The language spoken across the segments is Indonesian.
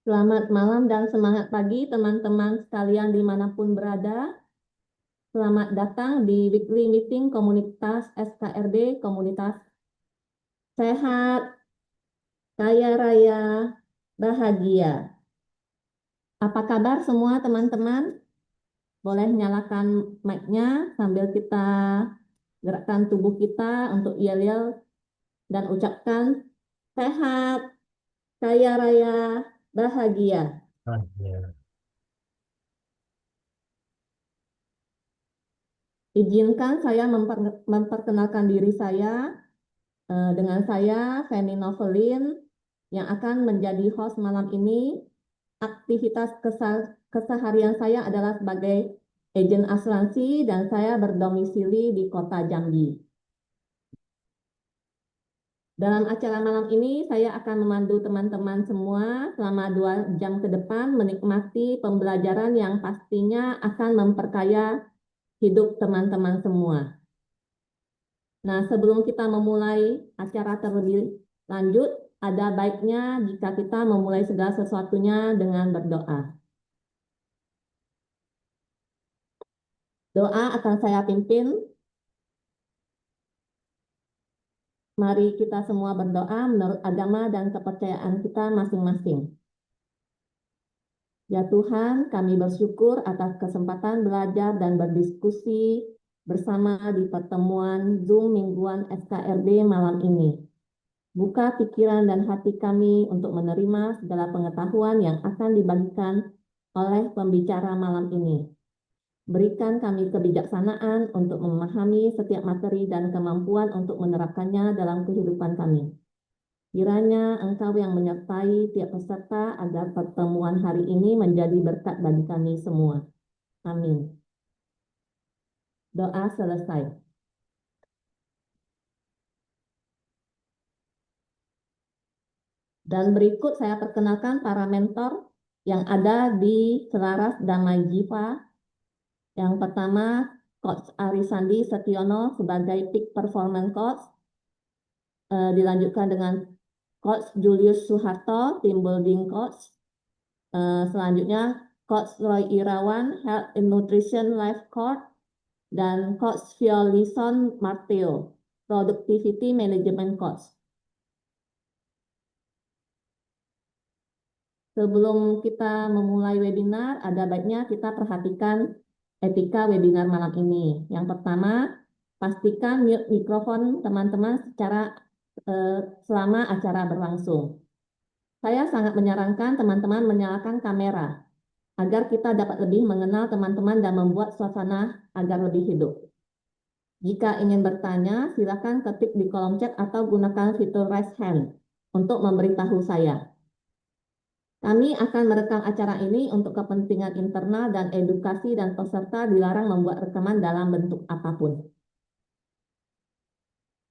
Selamat malam dan semangat pagi teman-teman sekalian dimanapun berada. Selamat datang di weekly meeting komunitas SKRD, komunitas sehat, kaya raya, bahagia. Apa kabar semua teman-teman? Boleh nyalakan mic-nya sambil kita gerakkan tubuh kita untuk yel-yel dan ucapkan sehat, kaya raya, bahagia. Ya. Izinkan saya memperkenalkan diri saya. Dengan saya, Feni Novelin, yang akan menjadi host malam ini. Aktivitas keseharian saya adalah sebagai agen asuransi dan saya berdomisili di Kota Jambi. Dalam acara malam ini, saya akan memandu teman-teman semua selama 2 jam ke depan menikmati pembelajaran yang pastinya akan memperkaya hidup teman-teman semua. Nah, sebelum kita memulai acara terlebih lanjut, ada baiknya jika kita memulai segala sesuatunya dengan berdoa. Doa akan saya pimpin. Mari kita semua berdoa menurut agama dan kepercayaan kita masing-masing. Ya Tuhan, kami bersyukur atas kesempatan belajar dan berdiskusi bersama di pertemuan Zoom mingguan SKRD malam ini. Buka pikiran dan hati kami untuk menerima segala pengetahuan yang akan dibagikan oleh pembicara malam ini. Berikan kami kebijaksanaan untuk memahami setiap materi dan kemampuan untuk menerapkannya dalam kehidupan kami. Kiranya Engkau yang menyertai tiap peserta agar pertemuan hari ini menjadi berkat bagi kami semua. Amin. Doa selesai. Dan berikut saya perkenalkan para mentor yang ada di Selaras Damai Jiwa. Yang pertama, Coach Arisandi Setiono sebagai Peak Performance Coach. Dilanjutkan dengan Coach Julius Suharto, Team Building Coach. Selanjutnya, Coach Roy Irawan, Health and Nutrition Life Coach. Dan Coach Violison Marteo, Productivity Management Coach. Sebelum kita memulai webinar, ada baiknya kita perhatikan etika webinar malam ini. Yang pertama, pastikan mute mikrofon teman-teman selama acara berlangsung. Saya sangat menyarankan teman-teman menyalakan kamera agar kita dapat lebih mengenal teman-teman dan membuat suasana agar lebih hidup. Jika ingin bertanya, silakan ketik di kolom chat atau gunakan fitur raise hand untuk memberitahu saya. Kami akan merekam acara ini untuk kepentingan internal dan edukasi dan peserta dilarang membuat rekaman dalam bentuk apapun.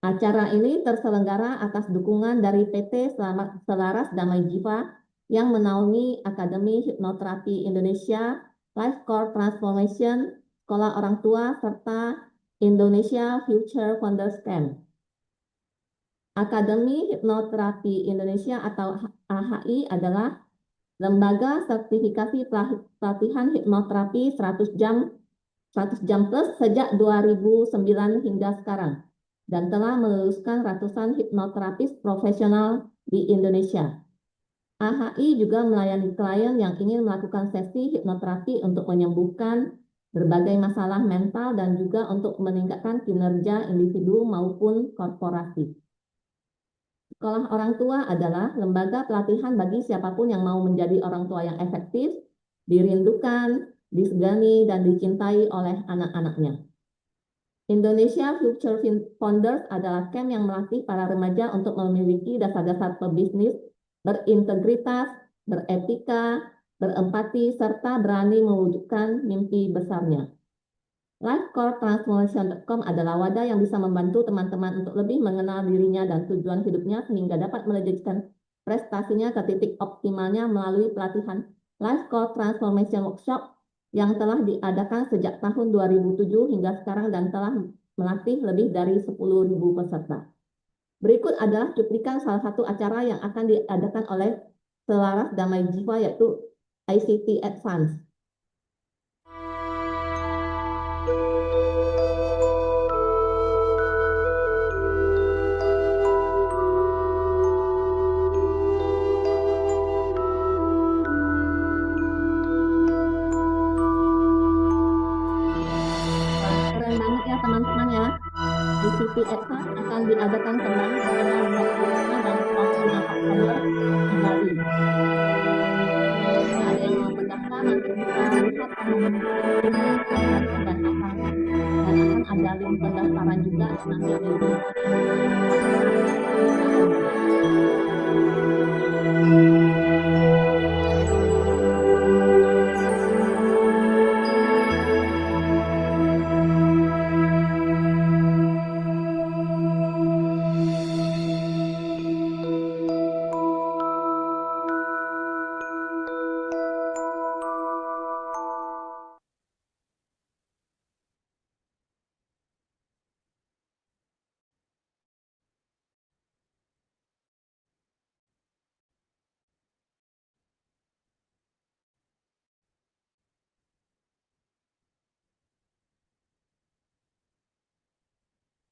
Acara ini terselenggara atas dukungan dari PT Selaras Damai Jiwa yang menaungi Akademi Hipnoterapi Indonesia, Life Core Transformation, Sekolah Orang Tua, serta Indonesia Future Founders Camp. Akademi Hipnoterapi Indonesia atau AHI adalah lembaga sertifikasi pelatihan hipnoterapi 100 jam plus sejak 2009 hingga sekarang dan telah meluluskan ratusan hipnoterapis profesional di Indonesia. AHI juga melayani klien yang ingin melakukan sesi hipnoterapi untuk menyembuhkan berbagai masalah mental dan juga untuk meningkatkan kinerja individu maupun korporasi. Sekolah Orang Tua adalah lembaga pelatihan bagi siapapun yang mau menjadi orang tua yang efektif, dirindukan, disegani, dan dicintai oleh anak-anaknya. Indonesia Future Founders adalah camp yang melatih para remaja untuk memiliki dasar-dasar pebisnis, berintegritas, beretika, berempati, serta berani mewujudkan mimpi besarnya. LifeCoreTransformation.com adalah wadah yang bisa membantu teman-teman untuk lebih mengenal dirinya dan tujuan hidupnya sehingga dapat melejitkan prestasinya ke titik optimalnya melalui pelatihan LifeCore Transformation Workshop yang telah diadakan sejak tahun 2007 hingga sekarang dan telah melatih lebih dari 10.000 peserta. Berikut adalah cuplikan salah satu acara yang akan diadakan oleh selaras damai jiwa, yaitu ICT Advance. Keren banget ya teman-teman ya. ICT Advance akan diadakan kembali pada tanggal 25 dan 26 Oktober di Bali. Jika ada yang mau mendaftar, nanti bisa lihat pengumuman ini dan akan ada link pendaftaran juga nanti di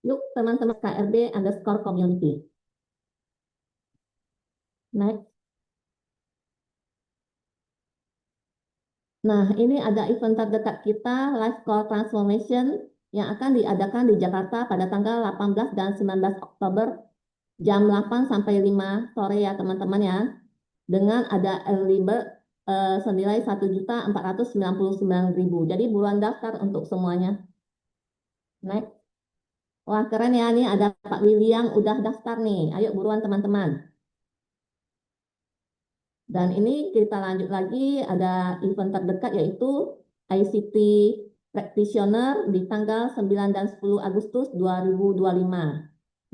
yuk teman-teman KRB_community. Next. Nah, ini ada event terdekat kita, Life Core Transformation, yang akan diadakan di Jakarta pada tanggal 18 dan 19 Oktober jam 8 sampai 5 sore ya teman-teman ya. Dengan ada early bird senilai 1.499.000. Jadi buruan daftar untuk semuanya. Next. Wah, keren ya, nih ada Pak Willy yang udah daftar nih. Ayo buruan teman-teman. Dan ini kita lanjut lagi, ada event terdekat yaitu ICT Practitioner di tanggal 9 dan 10 Agustus 2025.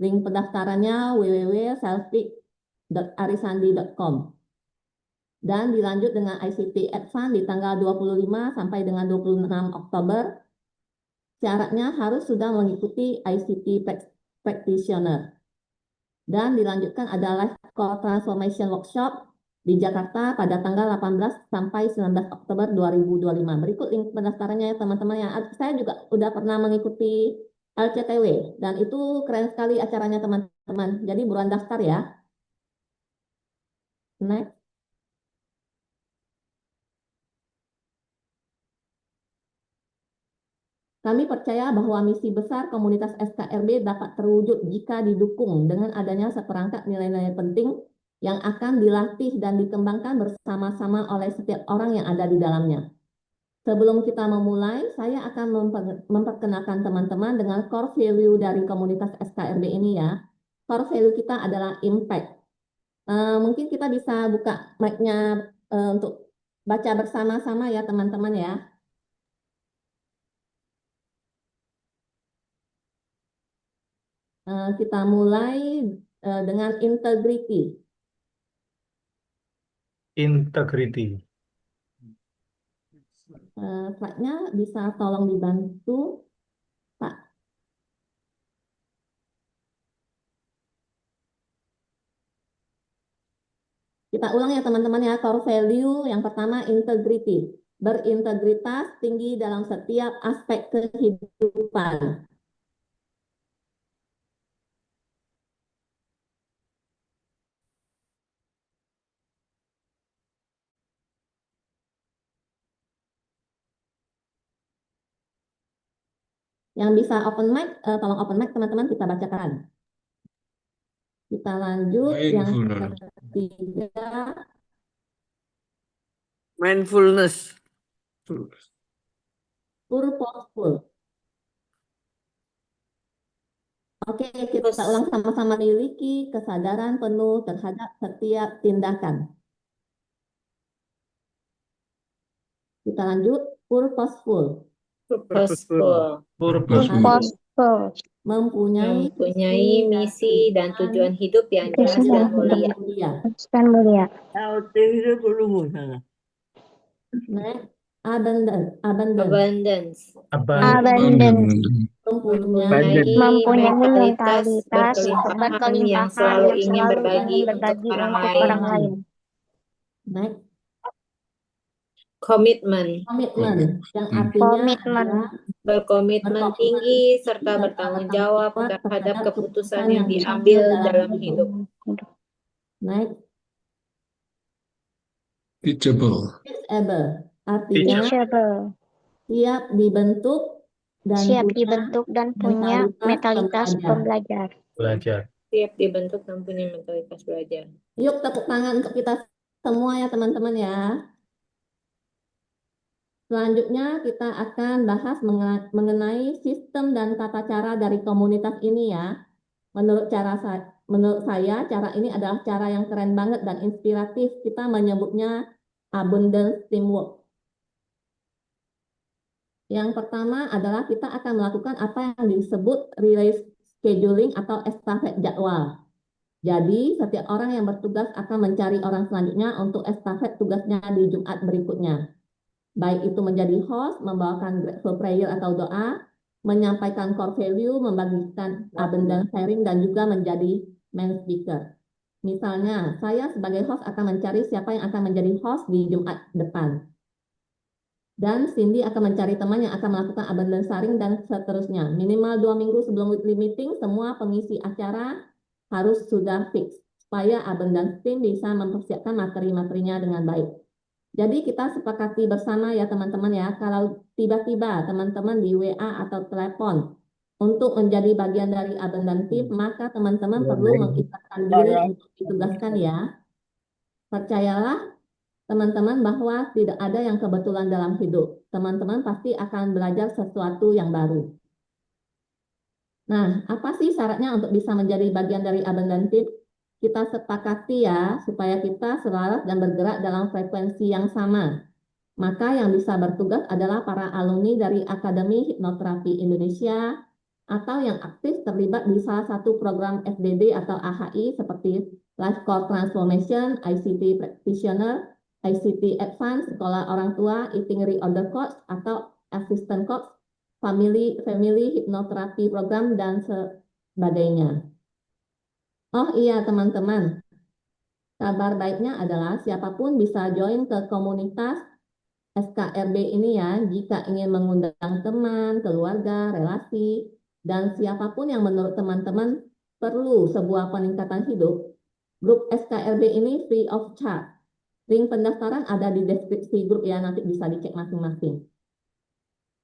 Link pendaftarannya www.selfie.arisandi.com. Dan dilanjut dengan ICT Advance di tanggal 25 sampai dengan 26 Oktober. Syaratnya harus sudah mengikuti ICT Practitioner. Dan dilanjutkan ada Life Core Transformation Workshop di Jakarta pada tanggal 18 sampai 19 Oktober 2025. Berikut link pendaftarannya ya teman-teman ya. Saya juga udah pernah mengikuti LCTW dan itu keren sekali acaranya teman-teman. Jadi buruan daftar ya. Next. Kami percaya bahwa misi besar komunitas SKRB dapat terwujud jika didukung dengan adanya seperangkat nilai-nilai penting yang akan dilatih dan dikembangkan bersama-sama oleh setiap orang yang ada di dalamnya. Sebelum kita memulai, saya akan memperkenalkan teman-teman dengan core value dari komunitas SKRB ini ya. Core value kita adalah impact. Mungkin kita bisa buka mic-nya untuk baca bersama-sama ya teman-teman ya. Kita mulai dengan integrity. Integrity. Slide-nya bisa tolong dibantu, Pak. Kita ulang ya teman-teman ya, core value yang pertama integrity. Berintegritas tinggi dalam setiap aspek kehidupan. Yang bisa open mic, tolong open mic teman-teman kita bacakan. Kita lanjut yang ketiga. Mindfulness. Purposeful. Oke, kita ulang sama-sama, memiliki kesadaran penuh terhadap setiap tindakan. Kita lanjut, purposeful. Mempunyai misi dan tujuan hidup yang jelas dan mulia. Next, abundance. Mempunyai mentalitas berkelimpahan yang selalu ingin berbagi untuk orang lain. Next, Komitmen. komitmen, yang artinya Komitmen. adalah Berkomitmen berkomitmen tinggi serta bertanggung jawab terhadap keputusan yang diambil dalam hidup. Next, Teachable. teachable, artinya Teachable. siap dibentuk dan Siap punya dibentuk dan punya mentalitas pembelajar. Belajar. Siap dibentuk dan punya mentalitas belajar. Yuk tepuk tangan untuk kita semua ya teman-teman ya. Selanjutnya kita akan bahas mengenai sistem dan tata cara dari komunitas ini ya. Menurut saya cara ini adalah cara yang keren banget dan inspiratif. Kita menyebutnya abundance teamwork. Yang pertama adalah kita akan melakukan apa yang disebut relay scheduling atau estafet jadwal. Jadi setiap orang yang bertugas akan mencari orang selanjutnya untuk estafet tugasnya di Jumat berikutnya. Baik itu menjadi host, membawakan grateful prayer atau doa, menyampaikan core value, membagikan abundance sharing, dan juga menjadi main speaker. Misalnya, saya sebagai host akan mencari siapa yang akan menjadi host di Jumat depan. Dan Cindy akan mencari teman yang akan melakukan abundance sharing dan seterusnya. Minimal 2 minggu sebelum weekly meeting, semua pengisi acara harus sudah fix supaya abundance team bisa mempersiapkan materi-materinya dengan baik. Jadi kita sepakati bersama ya teman-teman ya, kalau tiba-tiba teman-teman di WA atau telepon untuk menjadi bagian dari abundance team, maka teman-teman perlu mengikat diri untuk ditugaskan ya. Percayalah teman-teman bahwa tidak ada yang kebetulan dalam hidup. Teman-teman pasti akan belajar sesuatu yang baru. Nah, apa sih syaratnya untuk bisa menjadi bagian dari abundance team? Kita sepakati ya, supaya kita selaras dan bergerak dalam frekuensi yang sama. Maka yang bisa bertugas adalah para alumni dari Akademi Hipnoterapi Indonesia atau yang aktif terlibat di salah satu program FDB atau AHI seperti Life Core Transformation, ICT Practitioner, ICT Advance, Sekolah Orang Tua, Eating Reorder Coach, atau Assistant Coach, Family Hipnoterapi Program, dan sebagainya. Oh iya teman-teman, kabar baiknya adalah siapapun bisa join ke komunitas SKRB ini ya, jika ingin mengundang teman, keluarga, relasi, dan siapapun yang menurut teman-teman perlu sebuah peningkatan hidup. Grup SKRB ini free of charge. Link pendaftaran ada di deskripsi grup ya, nanti bisa dicek masing-masing.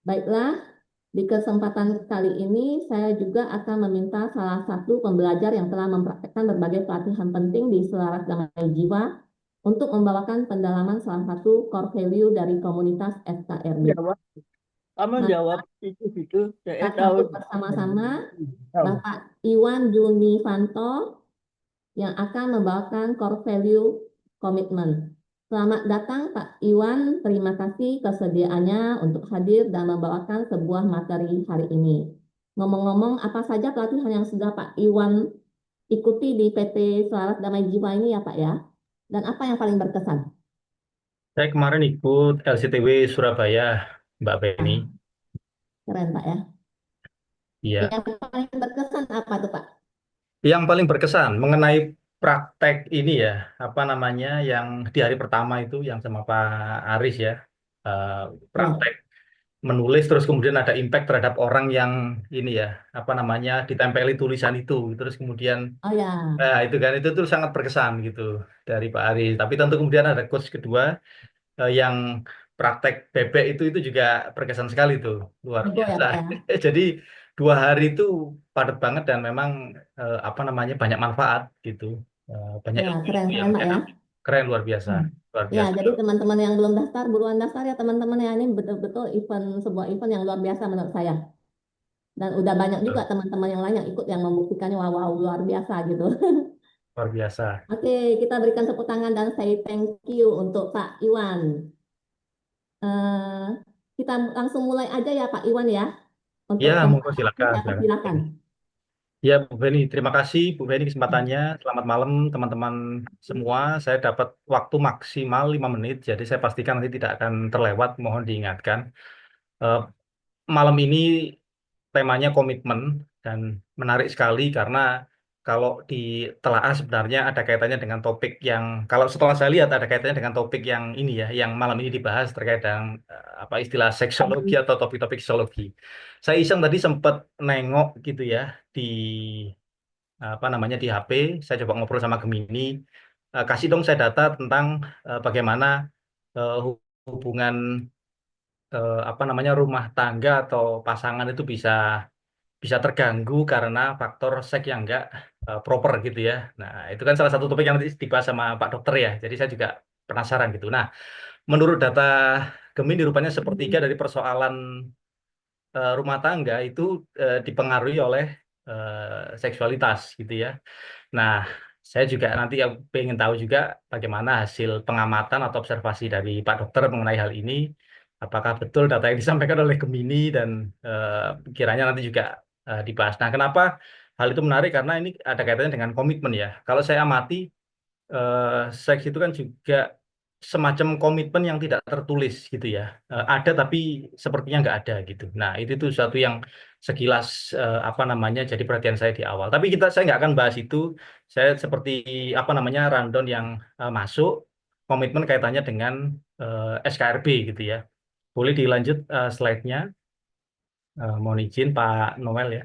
Baiklah, di kesempatan kali ini saya juga akan meminta salah satu pembelajar yang telah mempraktekkan berbagai pelatihan penting di Selaras Damai Jiwa untuk membawakan pendalaman salah satu core value dari komunitas SKRB. Kamu jawab itu saya Kita tahu. sambut bersama-sama Bapak Iwan Junifanto yang akan membawakan core value komitmen. Selamat datang Pak Iwan, terima kasih kesediaannya untuk hadir dan membawakan sebuah materi hari ini. Ngomong-ngomong, apa saja pelatihan yang sudah Pak Iwan ikuti di PT Selaras Damai Jiwa ini ya Pak ya? Dan apa yang paling berkesan? Saya kemarin ikut LCTW Surabaya, Mbak Penny. Keren Pak ya. Iya. Yang paling berkesan apa tuh Pak? Yang paling berkesan mengenai praktek ini ya, apa namanya, yang di hari pertama itu yang sama Pak Aris ya, praktek menulis terus kemudian ada impact terhadap orang yang ini ya, apa namanya, ditempeli tulisan itu, terus kemudian Oh ya. itu kan itu tuh sangat berkesan gitu dari Pak Aris. Tapi tentu kemudian ada coach kedua yang praktek bebek itu juga berkesan sekali tuh, luar Ego ya, biasa. Pak, ya? Jadi 2 hari itu padat banget dan memang apa namanya banyak manfaat gitu. Banyak Ya, ilmu keren yang Pak ya. keren luar biasa, luar Ya, biasa. jadi teman-teman yang belum daftar, buruan daftar ya teman-teman ya. Ini betul-betul sebuah event yang luar biasa menurut saya. Dan udah banyak juga teman-teman yang lain yang ikut yang membuktikannya wow, luar biasa gitu. Luar biasa. Oke, kita berikan tepuk tangan dan say thank you untuk Pak Iwan. Kita langsung mulai aja ya Pak Iwan ya. Untuk Ya, pembukaan, monggo silakan. silakan. Ya, Bu Beni, terima kasih Bu Beni kesempatannya. Selamat malam teman-teman semua. Saya dapat waktu maksimal 5 menit, jadi saya pastikan nanti tidak akan terlewat. Mohon diingatkan. Eh, Malam ini temanya komitmen dan menarik sekali karena kalau ditelaah sebenarnya ada kaitannya dengan topik yang, kalau setelah saya lihat ada kaitannya dengan topik yang ini ya, yang malam ini dibahas terkait dengan apa istilah seksologi atau topik-topik psikologi. Saya iseng tadi sempat nengok gitu ya di apa namanya di HP, saya coba ngobrol sama Gemini, kasih dong saya data tentang bagaimana hubungan apa namanya rumah tangga atau pasangan itu bisa terganggu karena faktor seks yang enggak proper gitu ya. Nah, itu kan salah satu topik yang nanti dibahas sama Pak Dokter ya. Jadi saya juga penasaran gitu. Nah, menurut data Gemini rupanya sepertiga dari persoalan rumah tangga itu dipengaruhi oleh seksualitas gitu ya. Nah, saya juga nanti pengen tahu juga bagaimana hasil pengamatan atau observasi dari Pak Dokter mengenai hal ini. Apakah betul data yang disampaikan oleh Gemini dan kiranya nanti juga dibahas. Nah, kenapa hal itu menarik? Karena ini ada kaitannya dengan komitmen ya. Kalau saya amati, seks itu kan juga semacam komitmen yang tidak tertulis gitu ya. Ada tapi sepertinya nggak ada gitu. Nah, itu tuh suatu yang sekilas apa namanya jadi perhatian saya di awal. Tapi saya nggak akan bahas itu. Saya seperti apa namanya rundown yang masuk komitmen kaitannya dengan SKRB gitu ya. Boleh dilanjut slide-nya. Mohon izin Pak Noel ya.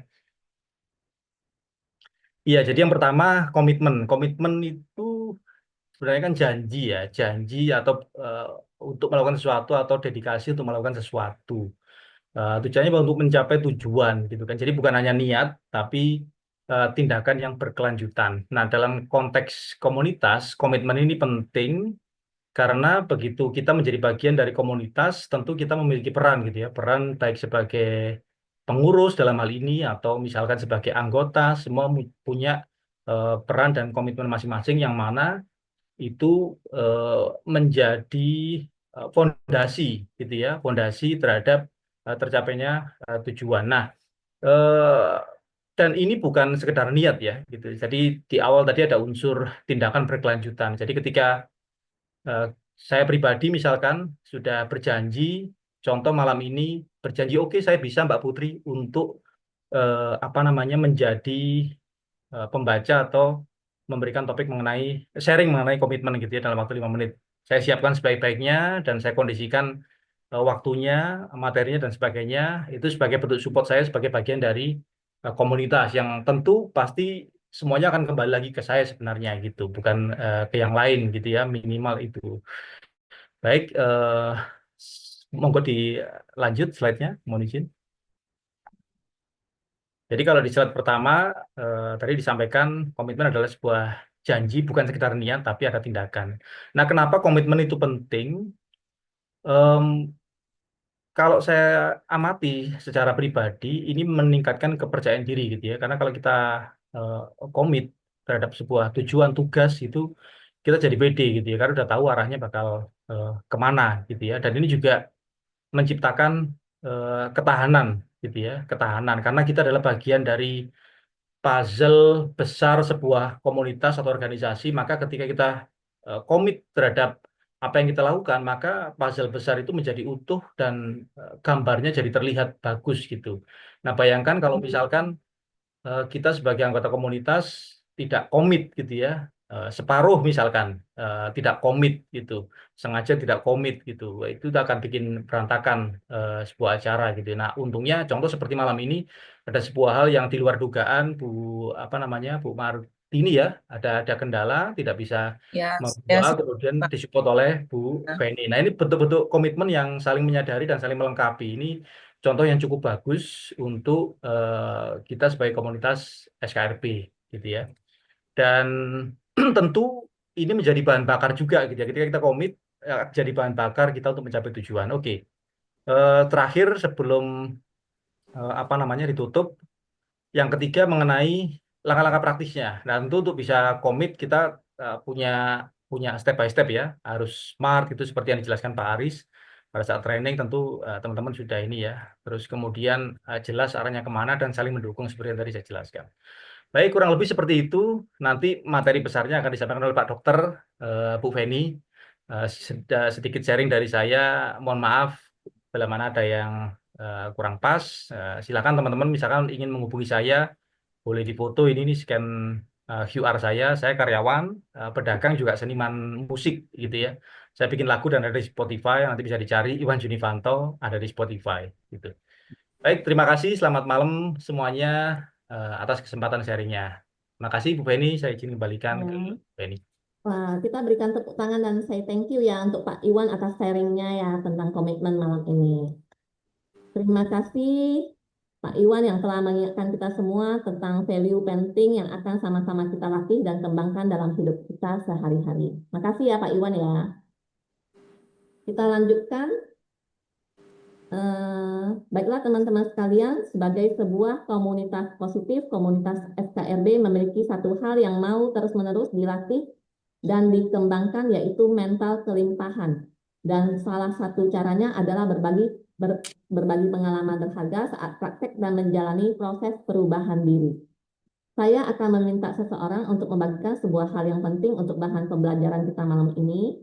Iya, jadi yang pertama komitmen. Komitmen itu sebenarnya kan janji ya, janji atau untuk melakukan sesuatu atau dedikasi untuk melakukan sesuatu. Tujuannya untuk mencapai tujuan gitu kan. Jadi bukan hanya niat, tapi tindakan yang berkelanjutan. Nah, dalam konteks komunitas, komitmen ini penting karena begitu kita menjadi bagian dari komunitas, tentu kita memiliki peran gitu ya, peran baik sebagai pengurus dalam hal ini atau misalkan sebagai anggota, semua punya peran dan komitmen masing-masing yang mana itu eh, menjadi fondasi gitu ya, fondasi terhadap tercapainya tujuan. Nah, eh, dan ini bukan sekedar niat ya gitu. Jadi di awal tadi ada unsur tindakan berkelanjutan. Jadi ketika eh, saya pribadi misalkan sudah berjanji, contoh malam ini berjanji, oke saya bisa Mbak Putri untuk apa namanya menjadi pembaca atau memberikan topik mengenai sharing mengenai komitmen gitu ya dalam waktu 5 menit. Saya siapkan sebaik-baiknya dan saya kondisikan waktunya, materinya dan sebagainya itu sebagai bentuk support saya sebagai bagian dari komunitas yang tentu pasti semuanya akan kembali lagi ke saya sebenarnya gitu, bukan ke yang lain gitu ya, minimal itu. Baik, monggo dilanjut slide-nya, mohon izin. Jadi kalau di slide pertama tadi disampaikan komitmen adalah sebuah janji bukan sekedar niat tapi ada tindakan. Nah, kenapa komitmen itu penting? Em, Kalau saya amati secara pribadi ini meningkatkan kepercayaan diri gitu ya. Karena kalau kita eh, komit terhadap sebuah tujuan tugas itu kita jadi pede gitu ya. Karena udah tahu arahnya bakal kemana gitu ya. Dan ini juga menciptakan ketahanan gitu ya, ketahanan karena kita adalah bagian dari puzzle besar sebuah komunitas atau organisasi, maka ketika kita komit terhadap apa yang kita lakukan, maka puzzle besar itu menjadi utuh dan gambarnya jadi terlihat bagus gitu. Nah, bayangkan kalau misalkan kita sebagai anggota komunitas tidak komit gitu ya, separuh misalkan tidak komit gitu, sengaja tidak komit gitu, wah, itu akan bikin berantakan sebuah acara gitu. Nah, untungnya contoh seperti malam ini ada sebuah hal yang di luar dugaan, Bu apa namanya Bu Martini ya, ada kendala tidak bisa Ya, membawa, kemudian Pak. disupport oleh Bu Ya. Feni. Nah, ini bentuk-bentuk komitmen yang saling menyadari dan saling melengkapi. Ini contoh yang cukup bagus untuk kita sebagai komunitas SKRP gitu ya. Dan tentu ini menjadi bahan bakar juga gitu ya. Ketika kita komit jadi bahan bakar kita untuk mencapai tujuan. Oke. Terakhir sebelum apa namanya ditutup, yang ketiga mengenai langkah-langkah praktisnya. Nah, tentu untuk bisa komit kita punya punya step by step ya, harus smart itu seperti yang dijelaskan Pak Aris. Pada saat training tentu teman-teman sudah ini ya. Terus kemudian jelas arahnya kemana dan saling mendukung seperti yang tadi saya jelaskan. Baik, kurang lebih seperti itu. Nanti materi besarnya akan disampaikan oleh Pak Dokter, Bu Feni. Sedikit sharing dari saya. Mohon maaf bila mana ada yang kurang pas. Silakan teman-teman misalkan ingin menghubungi saya, boleh difoto ini scan QR saya karyawan, pedagang juga seniman musik gitu ya. Saya bikin lagu dan ada di Spotify, nanti bisa dicari Iwan Junifanto ada di Spotify gitu. Baik, terima kasih. Selamat malam semuanya atas kesempatan sharingnya. Terima kasih Bu Beni, saya izin kembalikan ke Hmm. Bu Beni. Wah, kita berikan tepuk tangan dan say thank you ya untuk Pak Iwan atas sharingnya ya tentang komitmen malam ini. Terima kasih Pak Iwan yang telah mengingatkan kita semua tentang value penting yang akan sama-sama kita latih dan kembangkan dalam hidup kita sehari-hari. Makasih ya Pak Iwan ya. Kita lanjutkan. Baiklah teman-teman sekalian, sebagai sebuah komunitas positif, komunitas FKRB memiliki satu hal yang mau terus-menerus dilatih dan dikembangkan, yaitu mental kelimpahan. Dan salah satu caranya adalah berbagi pengalaman berharga saat praktek dan menjalani proses perubahan diri. Saya akan meminta seseorang untuk membagikan sebuah hal yang penting untuk bahan pembelajaran kita malam ini.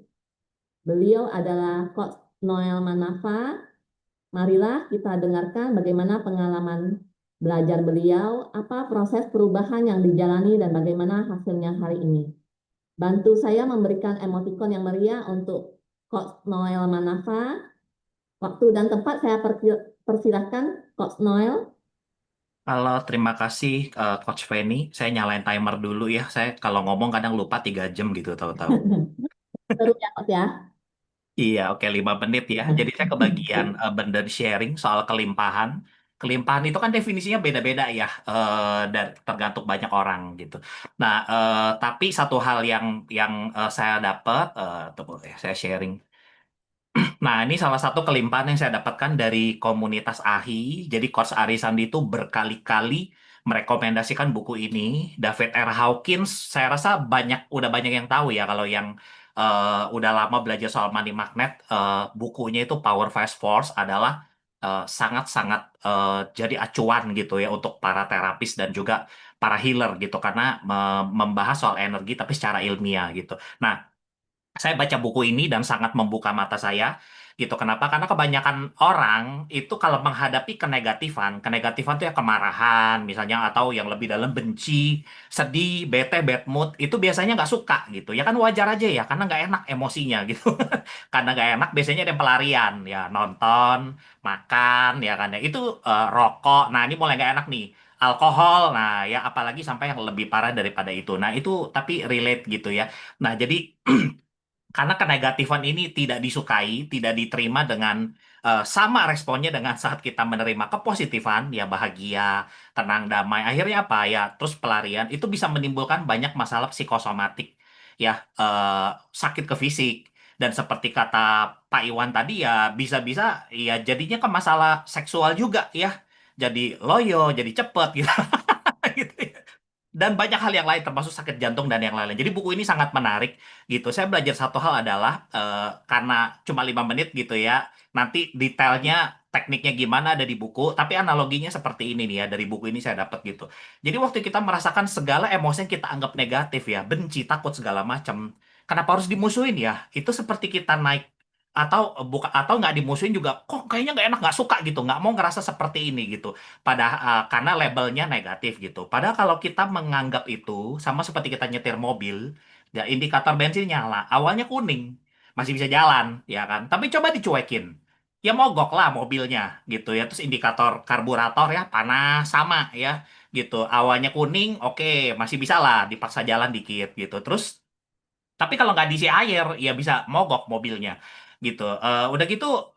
Beliau adalah Coach Noel Manafa. Marilah kita dengarkan bagaimana pengalaman belajar beliau, apa proses perubahan yang dijalani, dan bagaimana hasilnya hari ini. Bantu saya memberikan emotikon yang meriah untuk Coach Noel Manafa. Waktu dan tempat saya persilahkan Coach Noel. Halo, terima kasih Coach Feni. Saya nyalain timer dulu ya. Saya kalau ngomong kadang lupa 3 jam gitu tahu-tahu. Terus ya Coach ya. Iya, oke 5 menit ya. Jadi saya kebagian burden sharing soal kelimpahan. Kelimpahan itu kan definisinya beda-beda ya, dan tergantung banyak orang gitu. Nah, tapi satu hal yang saya dapat, tunggu ya, saya sharing. Nah, ini salah satu kelimpahan yang saya dapatkan dari komunitas AHI. Jadi Coach Arisandi itu berkali-kali merekomendasikan buku ini. David R. Hawkins, saya rasa udah banyak yang tahu ya kalau yang udah lama belajar soal money magnet, bukunya itu Power Fast Force adalah sangat-sangat jadi acuan gitu ya untuk para terapis dan juga para healer gitu karena membahas soal energi tapi secara ilmiah gitu. Nah, saya baca buku ini dan sangat membuka mata saya gitu. Kenapa? Karena kebanyakan orang itu kalau menghadapi kenegatifan itu ya kemarahan misalnya atau yang lebih dalam benci, sedih, bete, bad mood itu biasanya nggak suka gitu. Ya kan wajar aja ya karena nggak enak emosinya gitu. Karena nggak enak biasanya ada pelarian ya nonton, makan ya kan ya itu rokok. Nah ini mulai nggak enak nih. Alkohol, nah ya apalagi sampai yang lebih parah daripada itu. Nah itu tapi relate gitu ya. Nah jadi karena kenegatifan ini tidak disukai, tidak diterima dengan sama responnya dengan saat kita menerima kepositifan, ya bahagia, tenang, damai. Akhirnya apa ya? Terus pelarian itu bisa menimbulkan banyak masalah psikosomatik, ya sakit ke fisik. Dan seperti kata Pak Iwan tadi ya bisa-bisa ya jadinya ke masalah seksual juga ya. Jadi loyo, jadi cepet gitu. Gitu ya. Dan banyak hal yang lain termasuk sakit jantung dan yang lain-lain. Jadi buku ini sangat menarik gitu. Saya belajar satu hal adalah karena cuma 5 menit gitu ya. Nanti detailnya tekniknya gimana ada di buku, tapi analoginya seperti ini nih ya dari buku ini saya dapat gitu. Jadi waktu kita merasakan segala emosi yang kita anggap negatif ya, benci, takut segala macam, kenapa harus dimusuhin ya? Itu seperti kita naik atau buka atau nggak dimusuhin juga kok kayaknya nggak enak nggak suka gitu nggak mau ngerasa seperti ini gitu karena labelnya negatif gitu. Padahal kalau kita menganggap itu sama seperti kita nyetir mobil, ya indikator bensin nyala, awalnya kuning, masih bisa jalan, ya kan? Tapi coba dicuekin, ya mogok lah mobilnya, gitu ya. Terus indikator karburator ya panas sama ya, gitu. Awalnya kuning, oke, masih bisa lah dipaksa jalan dikit, gitu. Terus tapi kalau nggak diisi air, ya bisa mogok mobilnya, gitu. Udah gitu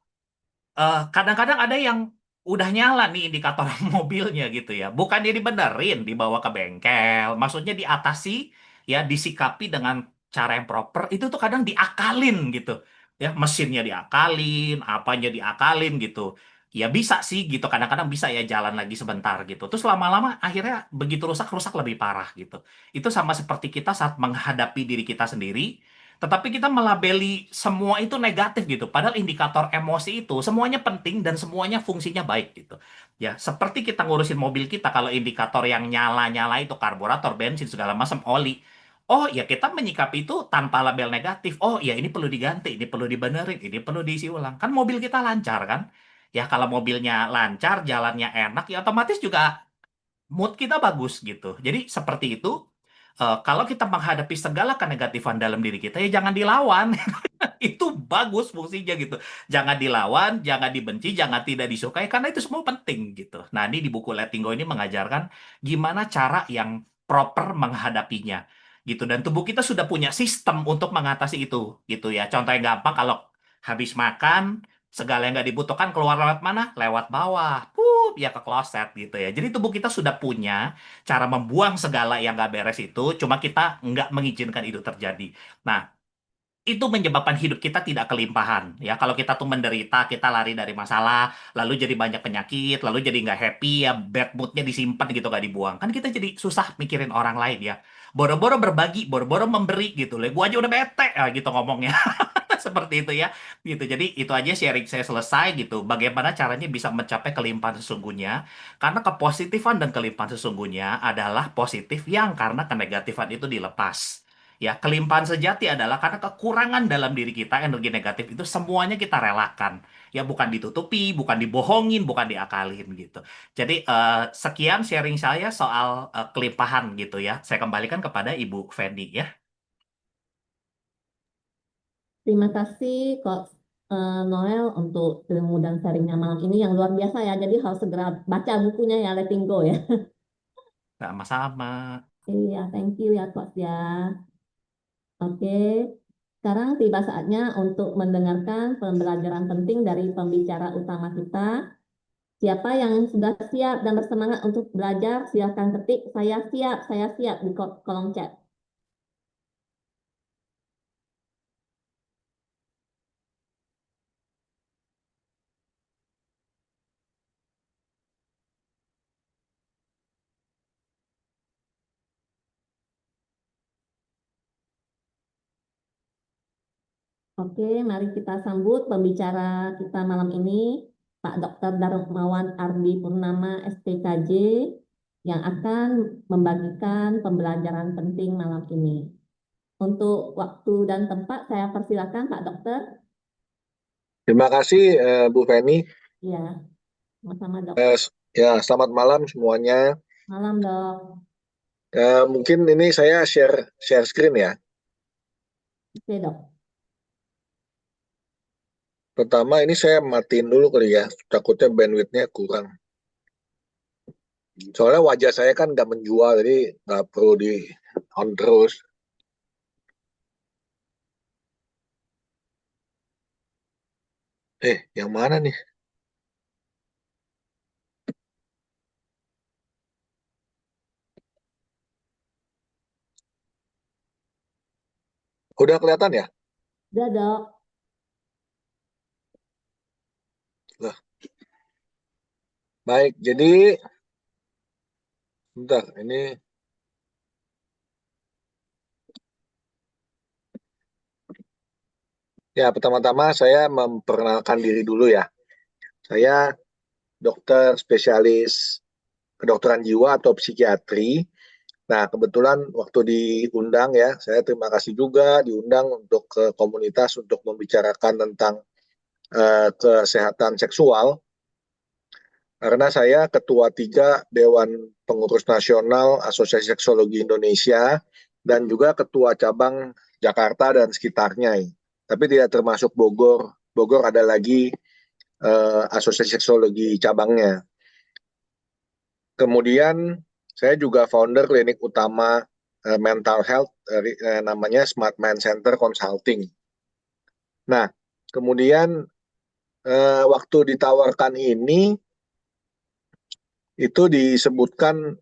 kadang-kadang ada yang udah nyala nih indikator mobilnya gitu ya. Bukannya dibenerin, dibawa ke bengkel. Maksudnya diatasi, ya disikapi dengan cara yang proper. Itu tuh kadang diakalin gitu. Ya, mesinnya diakalin, apanya diakalin gitu. Ya bisa sih gitu. Kadang-kadang bisa ya jalan lagi sebentar gitu. Terus lama-lama akhirnya begitu rusak lebih parah gitu. Itu sama seperti kita saat menghadapi diri kita sendiri tetapi kita melabeli semua itu negatif gitu. Padahal indikator emosi itu semuanya penting dan semuanya fungsinya baik gitu. Ya, seperti kita ngurusin mobil kita kalau indikator yang nyala-nyala itu karburator, bensin segala macam oli. Oh, ya kita menyikapi itu tanpa label negatif. Oh, ya ini perlu diganti, ini perlu dibenerin, ini perlu diisi ulang. Kan mobil kita lancar kan? Ya kalau mobilnya lancar, jalannya enak, ya otomatis juga mood kita bagus gitu. Jadi seperti itu Kalau kita menghadapi segala kenegatifan dalam diri kita, ya jangan dilawan. Itu bagus fungsinya gitu. Jangan dilawan, jangan dibenci, jangan tidak disukai, karena itu semua penting gitu. Nah, ini di buku Letting Go ini mengajarkan gimana cara yang proper menghadapinya gitu. Dan tubuh kita sudah punya sistem untuk mengatasi itu gitu ya. Contoh yang gampang, kalau habis makan, segala yang nggak dibutuhkan keluar lewat mana? Lewat bawah. Ya ke kloset gitu ya. Jadi tubuh kita sudah punya cara membuang segala yang nggak beres itu, cuma kita nggak mengizinkan itu terjadi. Nah, itu menyebabkan hidup kita tidak kelimpahan. Ya, kalau kita tuh menderita, kita lari dari masalah, lalu jadi banyak penyakit, lalu jadi nggak happy, ya bad moodnya disimpan gitu, nggak dibuang. Kan kita jadi susah mikirin orang lain ya. Boro-boro berbagi, boro-boro memberi gitu. Lah, gua aja udah bete gitu ngomongnya. Seperti itu ya. Gitu. Jadi itu aja sharing saya selesai gitu. Bagaimana caranya bisa mencapai kelimpahan sesungguhnya? Karena kepositifan dan kelimpahan sesungguhnya adalah positif yang karena kenegatifan itu dilepas. Ya, kelimpahan sejati adalah karena kekurangan dalam diri kita, energi negatif itu semuanya kita relakan. Ya, bukan ditutupi, bukan dibohongin, bukan diakalin gitu. Jadi, sekian sharing saya soal kelimpahan gitu ya. Saya kembalikan kepada Ibu Fendi ya. Terima kasih Kok Noel untuk ilmu dan sharingnya malam ini yang luar biasa ya. Jadi harus segera baca bukunya ya, Letting Go ya. Sama-sama. Iya, thank you ya Kok ya. Oke, sekarang tiba saatnya untuk mendengarkan pembelajaran penting dari pembicara utama kita. Siapa yang sudah siap dan bersemangat untuk belajar, silakan ketik saya siap di kolom chat. Oke, mari kita sambut pembicara kita malam ini, Pak Dr. Darmawan Ardi Purnama, SPKJ, yang akan membagikan pembelajaran penting malam ini. Untuk waktu dan tempat, saya persilakan Pak Dokter. Terima kasih Bu Feni. Ya, sama-sama Dok. Ya, selamat malam semuanya. Malam Dok. Mungkin ini saya share screen ya. Oke Dok. Pertama ini saya matiin dulu kali ya, takutnya bandwidth-nya kurang. Soalnya wajah saya kan nggak menjual, jadi nggak perlu di on terus. Yang mana nih? Udah kelihatan ya? Udah Dok. Lah. Baik, jadi bentar, ini ya pertama-tama saya memperkenalkan diri dulu ya. Saya dokter spesialis kedokteran jiwa atau psikiatri. Nah, kebetulan waktu diundang ya, saya terima kasih juga diundang untuk ke komunitas untuk membicarakan tentang kesehatan seksual. Karena saya ketua 3 Dewan Pengurus Nasional Asosiasi Seksologi Indonesia dan juga ketua cabang Jakarta dan sekitarnya. Tapi tidak termasuk Bogor. Bogor ada lagi Asosiasi Seksologi cabangnya. Kemudian saya juga founder klinik utama mental health namanya Smart Mind Center Consulting. Nah, kemudian waktu ditawarkan ini itu disebutkan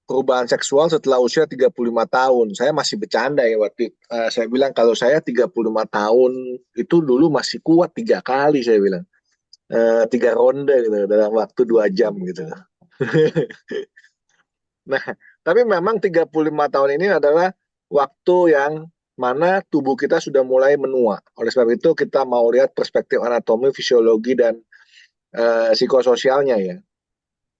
perubahan seksual setelah usia 35 tahun. Saya masih bercanda ya waktu saya bilang kalau saya 35 tahun itu dulu masih kuat 3 kali saya bilang. 3 ronde gitu dalam waktu 2 jam gitu. Nah, tapi memang 35 tahun ini adalah waktu yang mana tubuh kita sudah mulai menua. Oleh sebab itu kita mau lihat perspektif anatomi, fisiologi, dan psikososialnya ya.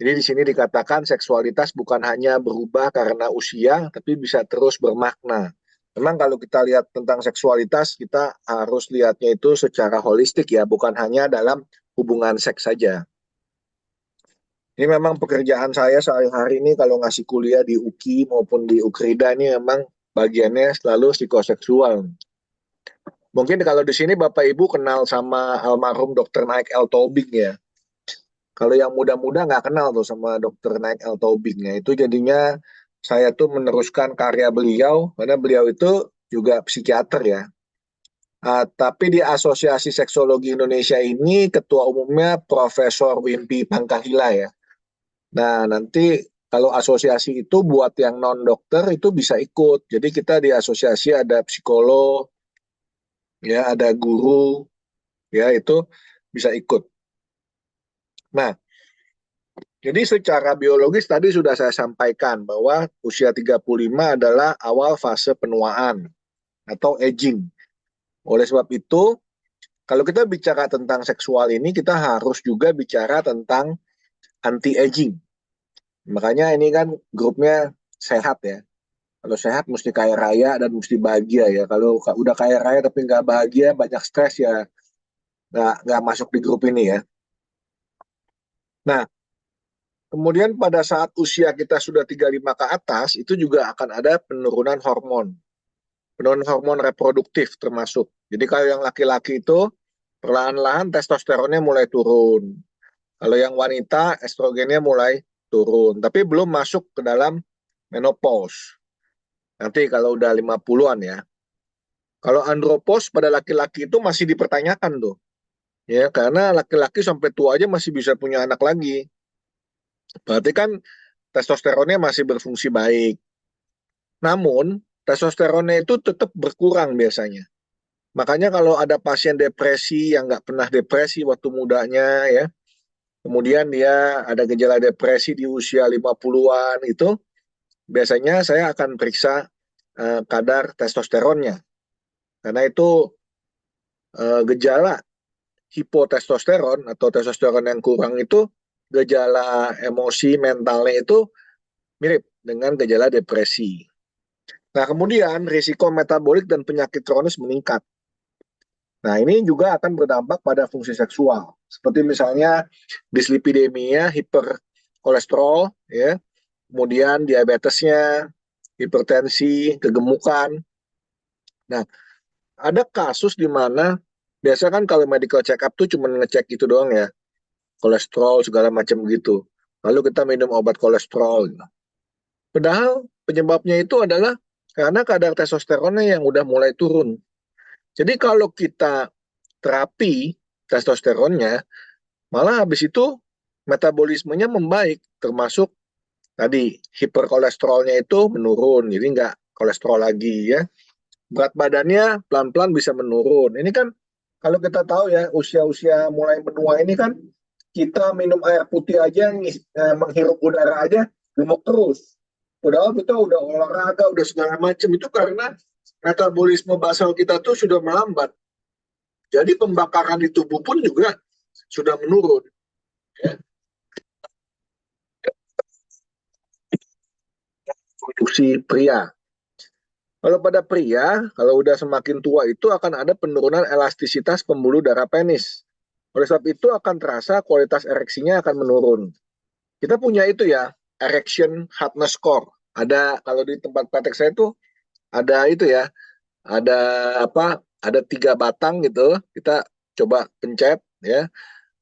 Jadi di sini dikatakan seksualitas bukan hanya berubah karena usia, tapi bisa terus bermakna. Memang kalau kita lihat tentang seksualitas, kita harus lihatnya itu secara holistik ya, bukan hanya dalam hubungan seks saja. Ini memang pekerjaan saya sehari-hari ini kalau ngasih kuliah di UKI maupun di Ukrida ini memang bagiannya selalu psikoseksual. Mungkin kalau di sini Bapak Ibu kenal sama almarhum Dr. Naik L. Tobing ya. Kalau yang muda-muda nggak kenal tuh sama Dr. Naik L. Tobing ya. Itu jadinya saya tuh meneruskan karya beliau karena beliau itu juga psikiater ya. Tapi di Asosiasi Seksologi Indonesia ini ketua umumnya Profesor Wimpi Pangkahila ya. Nah, nanti kalau asosiasi itu buat yang non-dokter itu bisa ikut. Jadi kita di asosiasi ada psikolog, ya ada guru, ya itu bisa ikut. Nah, jadi secara biologis tadi sudah saya sampaikan bahwa usia 35 adalah awal fase penuaan atau aging. Oleh sebab itu, kalau kita bicara tentang seksual ini, kita harus juga bicara tentang anti-aging. Makanya ini kan grupnya sehat ya. Kalau sehat mesti kaya raya dan mesti bahagia ya. Kalau udah kaya raya tapi nggak bahagia, banyak stres ya nggak masuk di grup ini ya. Nah, kemudian pada saat usia kita sudah 35 ke atas, itu juga akan ada penurunan hormon. Penurunan hormon reproduktif termasuk. Jadi kalau yang laki-laki itu perlahan-lahan testosteronnya mulai turun. Kalau yang wanita estrogennya mulai turun, tapi belum masuk ke dalam menopause. Nanti kalau udah 50-an ya. Kalau andropause pada laki-laki itu masih dipertanyakan tuh. Ya, karena laki-laki sampai tua aja masih bisa punya anak lagi. Berarti kan testosteronnya masih berfungsi baik. Namun, testosteronnya itu tetap berkurang biasanya. Makanya kalau ada pasien depresi yang nggak pernah depresi waktu mudanya ya, kemudian dia ada gejala depresi di usia 50-an itu, biasanya saya akan periksa kadar testosteronnya. Karena itu gejala hipotestosteron atau testosteron yang kurang itu gejala emosi mentalnya itu mirip dengan gejala depresi. Nah, kemudian risiko metabolik dan penyakit kronis meningkat. Nah, ini juga akan berdampak pada fungsi seksual. Seperti misalnya dislipidemia, hiperkolesterol, ya, kemudian diabetesnya, hipertensi, kegemukan. Nah, ada kasus di mana biasa kan kalau medical check up tuh cuma ngecek itu doang ya, kolesterol segala macam gitu. Lalu kita minum obat kolesterol. Padahal penyebabnya itu adalah karena kadar testosteronnya yang udah mulai turun. Jadi kalau kita terapi testosteronnya, malah habis itu metabolismenya membaik, termasuk tadi hiperkolesterolnya itu menurun, jadi nggak kolesterol lagi ya. Berat badannya pelan-pelan bisa menurun. Ini kan kalau kita tahu ya usia-usia mulai menua ini kan kita minum air putih aja, menghirup udara aja gemuk terus. Padahal kita udah olahraga, udah segala macam itu karena metabolisme basal kita tuh sudah melambat. Jadi pembakaran di tubuh pun juga sudah menurun. Ya. Produksi pria. Kalau pada pria, kalau udah semakin tua itu akan ada penurunan elastisitas pembuluh darah penis. Oleh sebab itu akan terasa kualitas ereksinya akan menurun. Kita punya itu ya, erection hardness score. Ada kalau di tempat praktek saya tuh ada itu ya, ada apa? Ada 3 batang gitu. Kita coba pencet ya,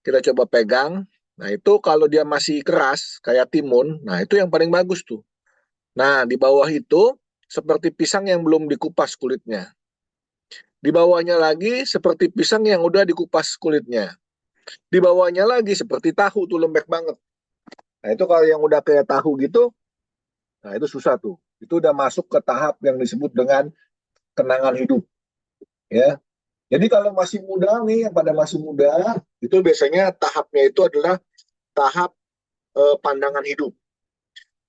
kita coba pegang. Nah itu kalau dia masih keras kayak timun, nah itu yang paling bagus tuh. Nah di bawah itu seperti pisang yang belum dikupas kulitnya. Di bawahnya lagi seperti pisang yang udah dikupas kulitnya. Di bawahnya lagi seperti tahu tuh lembek banget. Nah itu kalau yang udah kayak tahu gitu, nah itu susah tuh. Itu udah masuk ke tahap yang disebut dengan kenangan hidup. Ya. Jadi kalau masih muda nih, yang pada masih muda, itu biasanya tahapnya itu adalah tahap pandangan hidup.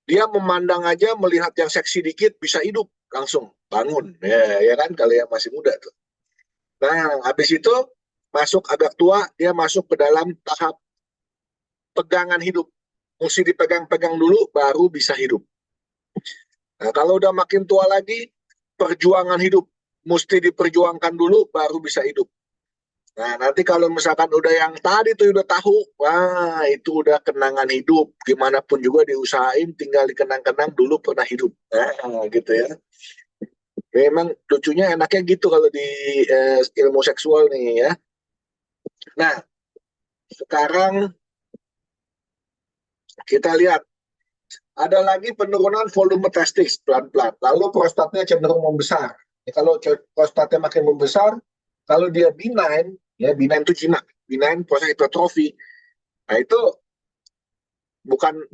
Dia memandang aja, melihat yang seksi dikit bisa hidup langsung bangun, ya kan kalau yang masih muda tuh. Nah, habis itu masuk agak tua, dia masuk ke dalam tahap pegangan hidup. Mesti dipegang-pegang dulu, baru bisa hidup. Nah, kalau udah makin tua lagi, perjuangan hidup. Mesti diperjuangkan dulu, baru bisa hidup. Nah, nanti kalau misalkan udah yang tadi tuh udah tahu, wah itu udah kenangan hidup. Gimana pun juga diusahain, tinggal dikenang-kenang dulu pernah hidup. Nah, gitu ya. Memang lucunya enaknya gitu kalau di ilmu seksual nih ya. Nah, sekarang kita lihat ada lagi penurunan volume testis pelan-pelan. Lalu prostatnya cenderung membesar. Ya, kalau prostatnya makin membesar, kalau dia benign, ya benign itu jinak, benign prostat hipertrofi. Nah itu bukan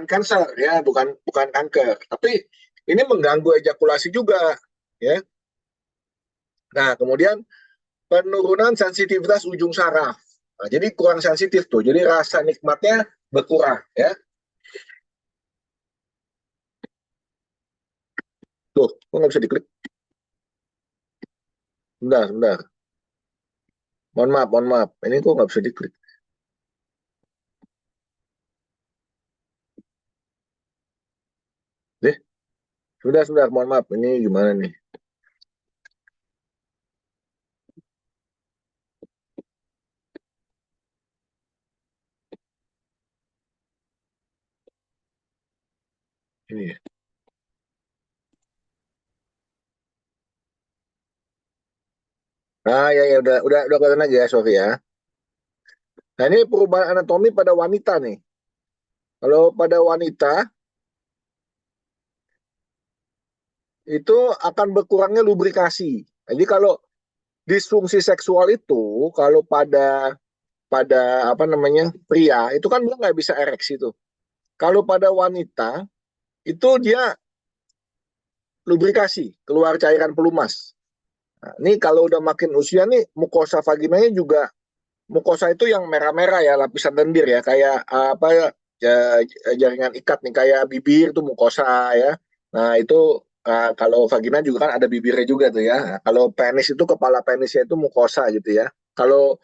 kanker ya, bukan kanker, tapi ini mengganggu ejakulasi juga ya. Nah, kemudian penurunan sensitivitas ujung saraf. Nah, jadi kurang sensitif tuh. Jadi rasa nikmatnya berkurang ya. Tuh, kok nggak bisa diklik? Bentar. Mohon maaf. Ini kok nggak bisa diklik? Deh, sebentar. Mohon maaf. Ini gimana nih? Ini ya. Ah, ya, udah kelihatan aja ya, sorry ya. Nah, ini perubahan anatomi pada wanita nih. Kalau pada wanita, itu akan berkurangnya lubrikasi. Jadi kalau disfungsi seksual itu, kalau pada apa namanya pria, itu kan dia nggak bisa ereksi tuh. Kalau pada wanita, itu dia lubrikasi, keluar cairan pelumas. Nah, ini kalau udah makin usia nih, mukosa vaginanya juga, mukosa itu yang merah-merah ya, lapisan lendir ya, kayak apa ya, jaringan ikat nih, kayak bibir tuh mukosa ya. Nah itu kalau vagina juga kan ada bibirnya juga tuh ya. Nah, kalau penis itu kepala penisnya itu mukosa gitu ya. Kalau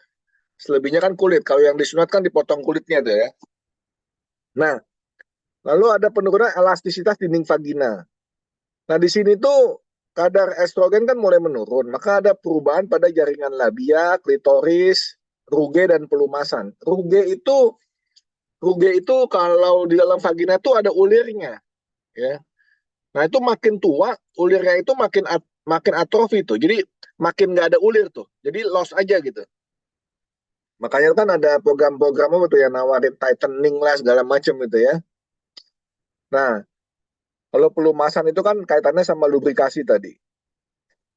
selebihnya kan kulit. Kalau yang disunat kan dipotong kulitnya tuh ya. Nah, lalu ada penurunan elastisitas dinding vagina. Nah, di sini tuh kadar estrogen kan mulai menurun, maka ada perubahan pada jaringan labia, klitoris, ruge dan pelumasan. Ruge itu kalau di dalam vagina tuh ada ulirnya, ya. Nah, itu makin tua, ulirnya itu makin atrofi tuh. Jadi makin nggak ada ulir tuh. Jadi loss aja gitu. Makanya kan ada program-program apa tuh yang nawarin tightening lah segala macam gitu ya. Nah, kalau pelumasan itu kan kaitannya sama lubrikasi tadi.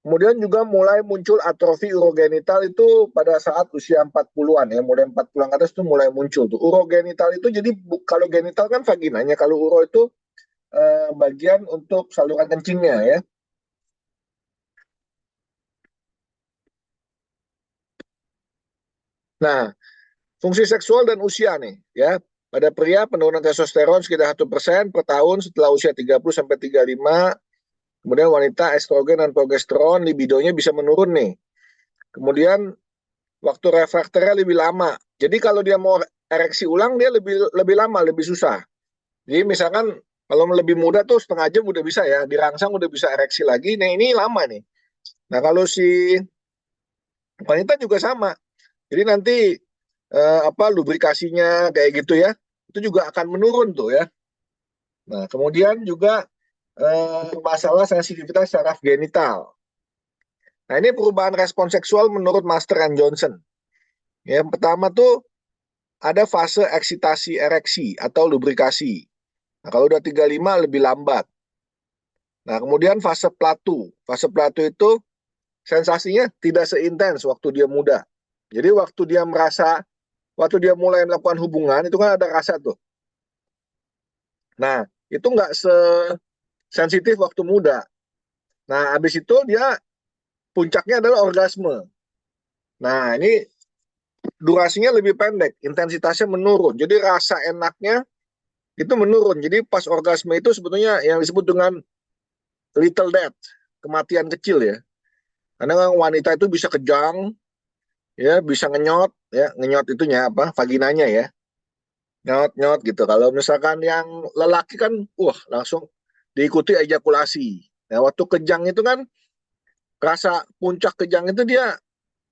Kemudian juga mulai muncul atrofi urogenital itu pada saat usia 40-an ya, mulai 40-an ke atas itu mulai muncul tuh. Urogenital itu jadi kalau genital kan vaginanya, kalau uro itu bagian untuk saluran kencingnya ya. Nah, fungsi seksual dan usia nih ya. Pada pria penurunan testosteron sekitar 1% per tahun setelah usia 30 sampai 35. Kemudian wanita estrogen dan progesteron libidonya bisa menurun nih. Kemudian waktu refraktornya lebih lama. Jadi kalau dia mau ereksi ulang dia lebih lama, lebih susah. Jadi misalkan kalau lebih muda tuh setengah jam udah bisa ya, dirangsang udah bisa ereksi lagi. Nah, ini lama nih. Nah, kalau si wanita juga sama. Jadi nanti lubrikasinya kayak gitu ya, itu juga akan menurun tuh ya. Nah, kemudian juga masalah sensitivitas saraf genital. Nah, ini perubahan respon seksual menurut Master and Johnson. Yang pertama tuh ada fase eksitasi ereksi atau lubrikasi. Nah, kalau udah 35 lebih lambat. Nah, kemudian fase platu. Fase platu itu sensasinya tidak seintens waktu dia muda. Jadi waktu dia mulai melakukan hubungan itu kan ada rasa tuh. Nah, itu nggak sensitif waktu muda. Nah, habis itu dia puncaknya adalah orgasme. Nah, ini durasinya lebih pendek, intensitasnya menurun. Jadi rasa enaknya itu menurun. Jadi pas orgasme itu sebetulnya yang disebut dengan little death, kematian kecil ya. Karena wanita itu bisa kejang, ya, bisa ngenyot, ya, ngenyot itunya apa? Vaginanya ya. Nyot-nyot gitu. Kalau misalkan yang lelaki kan, langsung diikuti ejakulasi. Nah, waktu kejang itu kan rasa puncak kejang itu dia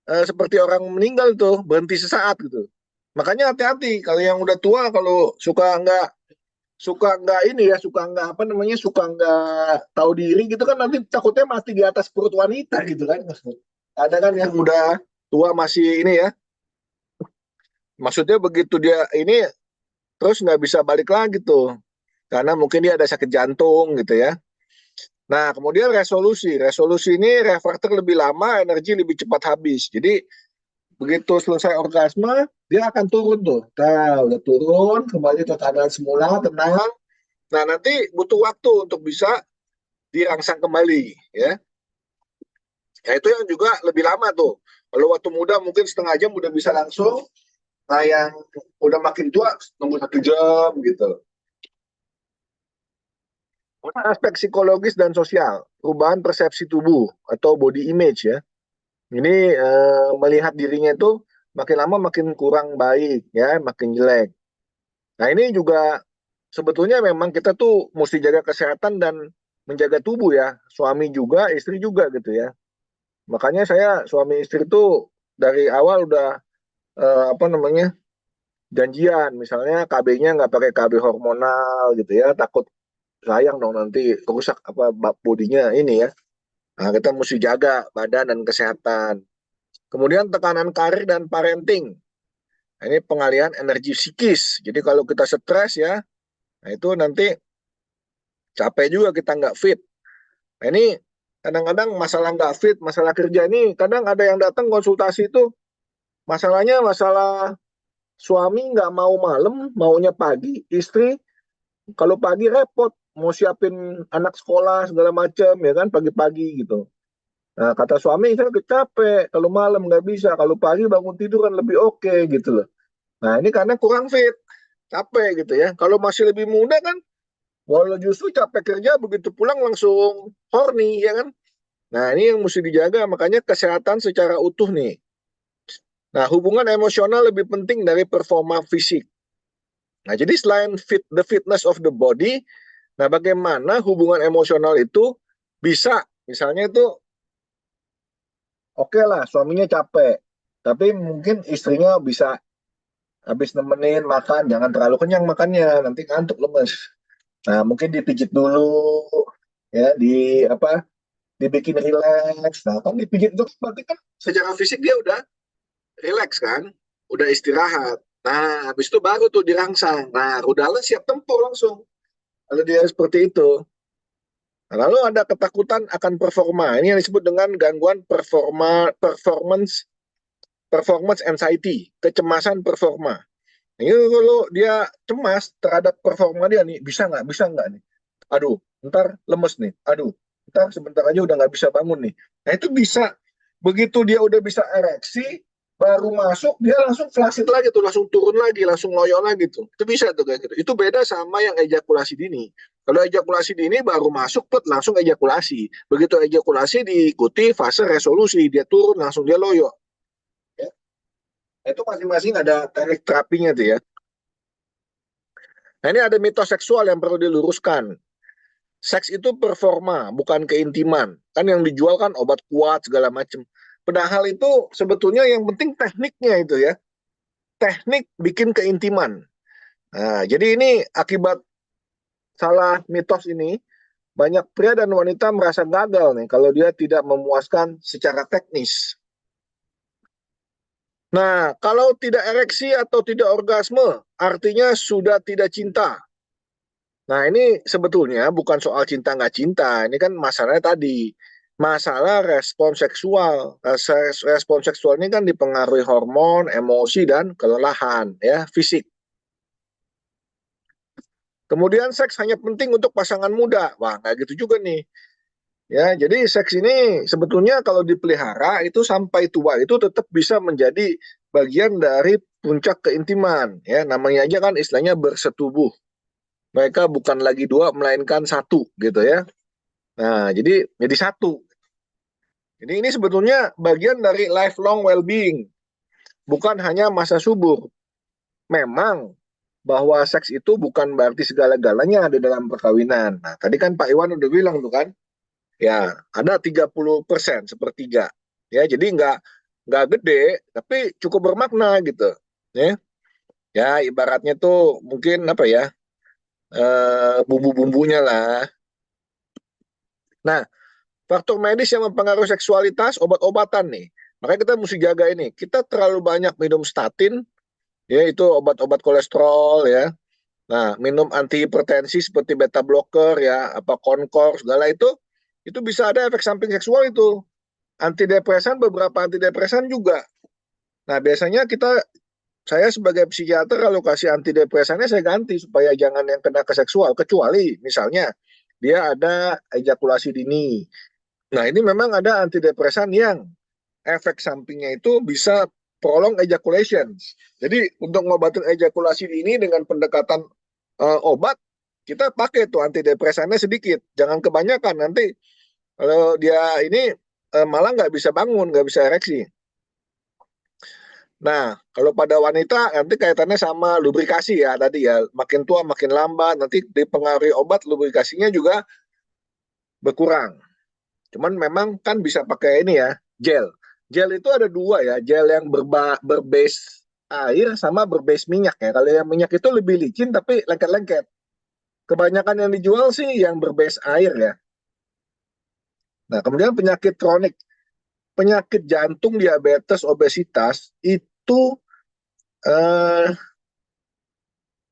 seperti orang meninggal tuh, berhenti sesaat gitu. Makanya hati-hati kalau yang udah tua, kalau suka nggak ini ya, suka nggak apa namanya, suka nggak tahu diri gitu kan, nanti takutnya mati di atas perut wanita gitu kan. Ada kan yang udah tua masih ini ya, maksudnya begitu dia ini terus nggak bisa balik lagi tuh, karena mungkin dia ada sakit jantung gitu ya. Nah, kemudian resolusi ini refraktor lebih lama, energi lebih cepat habis. Jadi begitu selesai orgasme, dia akan turun tuh. Nah, udah turun, kembali ke keadaan semula, tenang. Nah, nanti butuh waktu untuk bisa dirangsang kembali, ya. Ya, itu yang juga lebih lama tuh. Kalau waktu muda mungkin setengah jam udah bisa langsung. Nah, yang udah makin tua, nunggu 1 jam gitu. Aspek psikologis dan sosial, perubahan persepsi tubuh atau body image ya. Ini melihat dirinya itu makin lama makin kurang baik ya, makin jelek. Nah, ini juga sebetulnya memang kita tuh mesti jaga kesehatan dan menjaga tubuh ya. Suami juga, istri juga gitu ya. Makanya saya suami istri itu dari awal udah apa namanya, janjian. Misalnya KB-nya nggak pakai KB hormonal gitu ya. Takut sayang dong nanti rusak apa bodinya ini ya. Nah, kita mesti jaga badan dan kesehatan. Kemudian tekanan karir dan parenting. Nah, ini pengalihan energi psikis. Jadi kalau kita stres ya, nah itu nanti capek juga, kita nggak fit. Nah, ini kadang-kadang masalah nggak fit, masalah kerja ini, kadang ada yang datang konsultasi itu, masalahnya masalah suami nggak mau malam, maunya pagi, istri kalau pagi repot, mau siapin anak sekolah segala macam ya kan, pagi-pagi gitu. Nah, kata suami, saya capek, kalau malam nggak bisa, kalau pagi bangun tidur kan lebih oke gitu loh. Nah, ini karena kurang fit, capek gitu ya. Kalau masih lebih muda kan, walau justru capek kerja, begitu pulang langsung horny ya kan. Nah, ini yang mesti dijaga, makanya kesehatan secara utuh nih. Nah, hubungan emosional lebih penting dari performa fisik. Nah, jadi selain the fitness of the body, nah bagaimana hubungan emosional itu bisa, misalnya itu oke lah suaminya capek, tapi mungkin istrinya bisa habis nemenin makan, jangan terlalu kenyang makannya, nanti ngantuk lemes. Nah, mungkin dipijit dulu, ya, dibikin rileks. Nah, kan dipijit itu berarti kan secara fisik dia udah rileks kan, udah istirahat. Nah, habis itu baru tuh dirangsang. Nah, rudalnya siap tempur langsung. Kalau dia seperti itu. Nah, lalu ada ketakutan akan performa. Ini yang disebut dengan gangguan performance anxiety, kecemasan performa. Ini kalau dia cemas terhadap performa dia nih, bisa nggak nih? Aduh, ntar lemes nih. Aduh, ntar sebentar aja udah nggak bisa bangun nih. Nah, itu bisa. Begitu dia udah bisa ereksi, baru masuk, dia langsung flaccid lagi tuh, langsung turun lagi, langsung loyo lagi tuh. Itu bisa tuh kayak gitu. Itu beda sama yang ejakulasi dini. Kalau ejakulasi dini baru masuk, langsung ejakulasi. Begitu ejakulasi diikuti fase resolusi, dia turun, langsung dia loyo. Ya. Itu masing-masing ada teknik terapinya tuh ya. Nah, ini ada mitos seksual yang perlu diluruskan. Seks itu performa, bukan keintiman. Kan yang dijual kan obat kuat segala macam. Padahal itu sebetulnya yang penting tekniknya itu ya. Teknik bikin keintiman. Nah, jadi ini akibat salah mitos ini, banyak pria dan wanita merasa gagal nih kalau dia tidak memuaskan secara teknis. Nah, kalau tidak ereksi atau tidak orgasme, artinya sudah tidak cinta. Nah, ini sebetulnya bukan soal cinta nggak cinta. Ini kan masalahnya tadi. Masalah respon seksual. Respon seksual ini kan dipengaruhi hormon, emosi, dan kelelahan, ya, fisik. Kemudian seks hanya penting untuk pasangan muda. Wah, nggak gitu juga nih. Ya, jadi seks ini sebetulnya kalau dipelihara itu sampai tua itu tetap bisa menjadi bagian dari puncak keintiman. Ya, namanya aja kan istilahnya bersetubuh. Mereka bukan lagi dua, melainkan satu, gitu ya. Nah, jadi satu. Jadi ini sebetulnya bagian dari lifelong well-being, bukan hanya masa subur. Memang bahwa seks itu bukan berarti segala-galanya ada dalam perkawinan. Nah, tadi kan Pak Iwan udah bilang tuh kan, ya ada 30%, sepertiga. Ya, jadi nggak gede, tapi cukup bermakna gitu. Ya, ibaratnya tuh mungkin apa ya, bumbu-bumbunya lah. Nah, faktor medis yang mempengaruhi seksualitas, obat-obatan nih. Makanya kita mesti jaga ini. Kita terlalu banyak minum statin, ya itu obat-obat kolesterol ya. Nah, minum antihipertensi seperti beta blocker ya, apa Concor segala itu bisa ada efek samping seksual itu. Antidepresan, beberapa antidepresan juga. Nah, biasanya saya sebagai psikiater kalau kasih antidepresannya saya ganti supaya jangan yang kena ke seksual, kecuali misalnya dia ada ejakulasi dini. Nah, ini memang ada antidepresan yang efek sampingnya itu bisa prolong ejaculation. Jadi untuk ngobatin ejakulasi dini dengan pendekatan obat, kita pakai tuh antidepresannya sedikit, jangan kebanyakan, nanti kalau dia ini malah nggak bisa bangun, nggak bisa ereksi. Nah, kalau pada wanita nanti kaitannya sama lubrikasi ya tadi ya, makin tua makin lambat, nanti dipengaruhi obat lubrikasinya juga berkurang. Cuman memang kan bisa pakai ini ya, gel. Gel itu ada dua ya, gel yang berbase air sama berbase minyak ya. Kalau yang minyak itu lebih licin tapi lengket-lengket. Kebanyakan yang dijual sih yang berbase air ya. Nah, kemudian penyakit kronik, penyakit jantung, diabetes, obesitas itu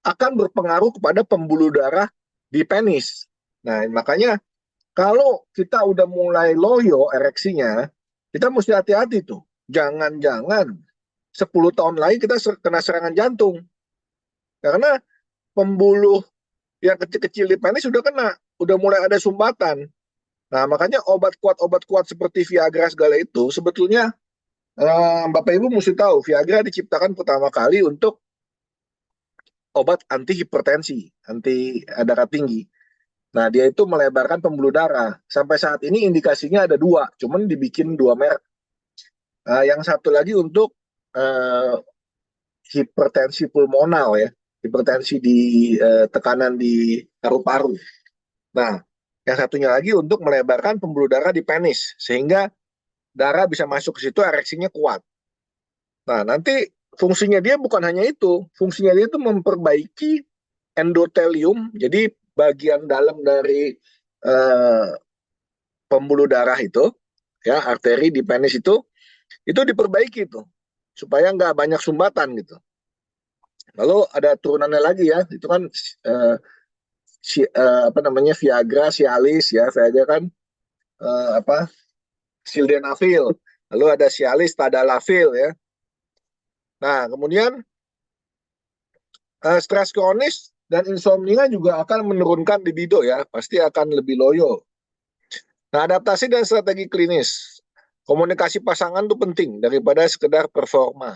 akan berpengaruh kepada pembuluh darah di penis. Nah, makanya kalau kita udah mulai loyo ereksinya, kita mesti hati-hati tuh. Jangan-jangan 10 tahun lagi kita kena serangan jantung. Karena pembuluh yang kecil-kecil di penis sudah kena, udah mulai ada sumbatan. Nah, makanya obat kuat seperti Viagra segala itu sebetulnya Bapak Ibu mesti tahu, Viagra diciptakan pertama kali untuk obat anti hipertensi, anti darah tinggi. Nah, dia itu melebarkan pembuluh darah. Sampai saat ini indikasinya ada 2, cuman dibikin 2 merek. Yang satu lagi untuk hipertensi pulmonal ya, hipertensi di tekanan di paru-paru. Nah, yang satunya lagi untuk melebarkan pembuluh darah di penis, sehingga darah bisa masuk ke situ, ereksinya kuat. Nah, nanti fungsinya dia bukan hanya itu, fungsinya dia itu memperbaiki endotelium, jadi bagian dalam dari pembuluh darah itu, ya arteri di penis itu diperbaiki tuh, supaya nggak banyak sumbatan gitu. Lalu ada turunannya lagi ya, itu kan Viagra, Cialis ya, Viagra kan sildenafil, lalu ada Cialis, tadalafil ya. Nah, kemudian stres kronis dan insomnia juga akan menurunkan libido ya, pasti akan lebih loyo. Nah, adaptasi dan strategi klinis. Komunikasi pasangan itu penting daripada sekedar performa.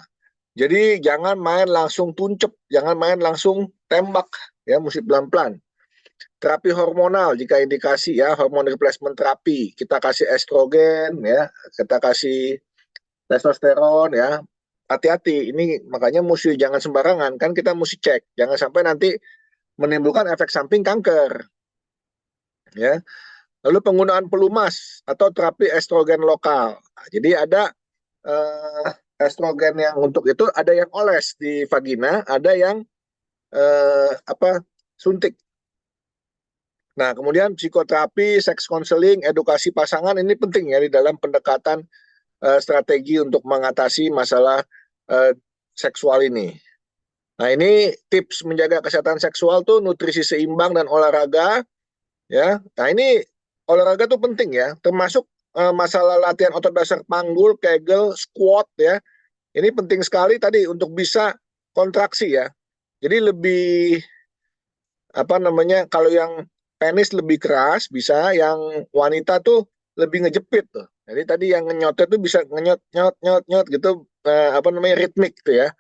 Jadi jangan main langsung tuncep, jangan main langsung tembak, ya mesti pelan-pelan. Terapi hormonal jika indikasi ya, hormon replacement terapi, kita kasih estrogen ya, kita kasih testosteron ya. Hati-hati, ini makanya mesti jangan sembarangan, kan kita mesti cek, jangan sampai nanti menimbulkan efek samping kanker. Ya. Lalu penggunaan pelumas atau terapi estrogen lokal. Nah, jadi ada estrogen yang untuk itu, ada yang oles di vagina, ada yang suntik. Nah, kemudian psikoterapi, seks konseling, edukasi pasangan ini penting ya di dalam pendekatan strategi untuk mengatasi masalah seksual ini. Nah, ini tips menjaga kesehatan seksual tuh nutrisi seimbang dan olahraga ya. Nah, ini olahraga tuh penting ya, termasuk masalah latihan otot dasar panggul, kegel, squat ya. Ini penting sekali tadi untuk bisa kontraksi ya. Jadi lebih kalau yang penis lebih keras bisa, yang wanita tuh lebih ngejepit tuh. Jadi tadi yang ngenyotnya tuh bisa ngenyot gitu, ritmik tuh ya.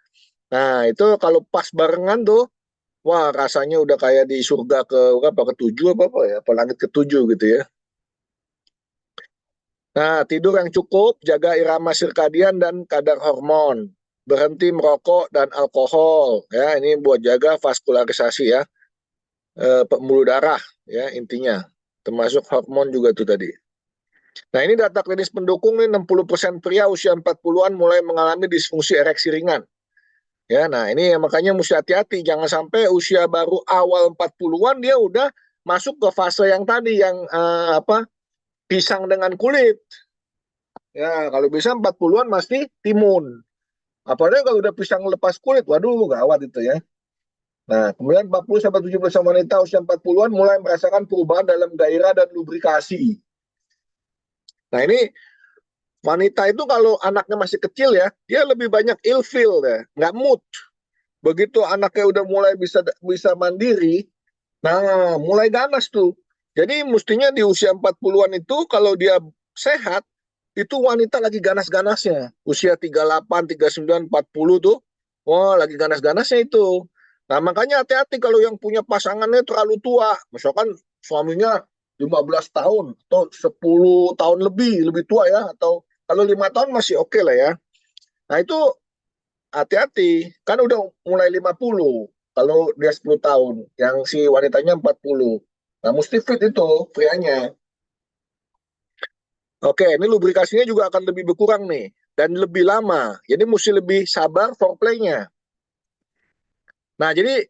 Nah, itu kalau pas barengan tuh, wah rasanya udah kayak di surga ke-7 ya, langit ke-7 gitu ya. Nah, tidur yang cukup, jaga irama sirkadian dan kadar hormon, berhenti merokok dan alkohol, ya ini buat jaga vaskularisasi ya, pembuluh darah ya intinya, termasuk hormon juga tuh tadi. Nah, ini data klinis pendukung nih 60% pria usia 40-an mulai mengalami disfungsi ereksi ringan. Ya, nah ini makanya mesti hati-hati, jangan sampai usia baru awal 40-an dia udah masuk ke fase yang tadi yang pisang dengan kulit. Ya, kalau bisa 40-an pasti timun. Apalagi kalau udah pisang lepas kulit, waduh gawat itu ya. Nah, kemudian 40-70% wanita usia 40-an mulai merasakan perubahan dalam gairah dan lubrikasi. Nah, ini wanita itu kalau anaknya masih kecil ya, dia lebih banyak ilfeel ya, nggak mood. Begitu anaknya udah mulai bisa mandiri, nah mulai ganas tuh. Jadi mestinya di usia 40-an itu kalau dia sehat, itu wanita lagi ganas-ganasnya. Usia 38, 39, 40 tuh, wah lagi ganas-ganasnya itu. Nah makanya hati-hati kalau yang punya pasangannya terlalu tua. Misalkan suaminya 15 tahun atau 10 tahun lebih tua ya. Atau kalau 5 tahun masih oke lah ya. Nah itu hati-hati, kan udah mulai 50 kalau dia 10 tahun, yang si wanitanya 40. Nah, mesti fit itu prianya. Oke, ini lubrikasinya juga akan lebih berkurang nih, dan lebih lama. Jadi mesti lebih sabar foreplay-nya. Nah, jadi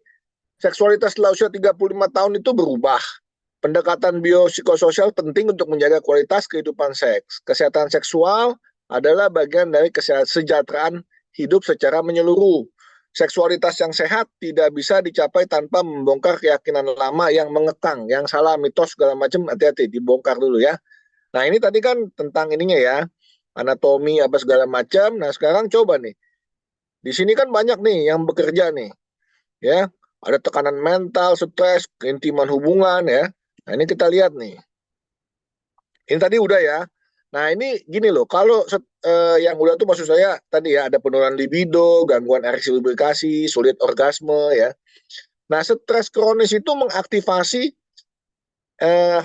seksualitas setelah usia 35 tahun itu berubah. Pendekatan biopsikososial penting untuk menjaga kualitas kehidupan seks. Kesehatan seksual adalah bagian dari kesejahteraan hidup secara menyeluruh. Seksualitas yang sehat tidak bisa dicapai tanpa membongkar keyakinan lama yang mengekang, yang salah, mitos segala macam, hati-hati dibongkar dulu ya. Nah, ini tadi kan tentang ininya ya, anatomi apa segala macam. Nah, sekarang coba nih. Di sini kan banyak nih yang bekerja nih, ya. Ada tekanan mental, stres, keintiman hubungan ya. Nah, ini kita lihat nih. Ini tadi udah ya. Nah, ini gini loh, kalau yang udah tuh maksud saya tadi ya, ada penurunan libido, gangguan ereksi lubrikasi, sulit orgasme ya. Nah, stres kronis itu mengaktifasi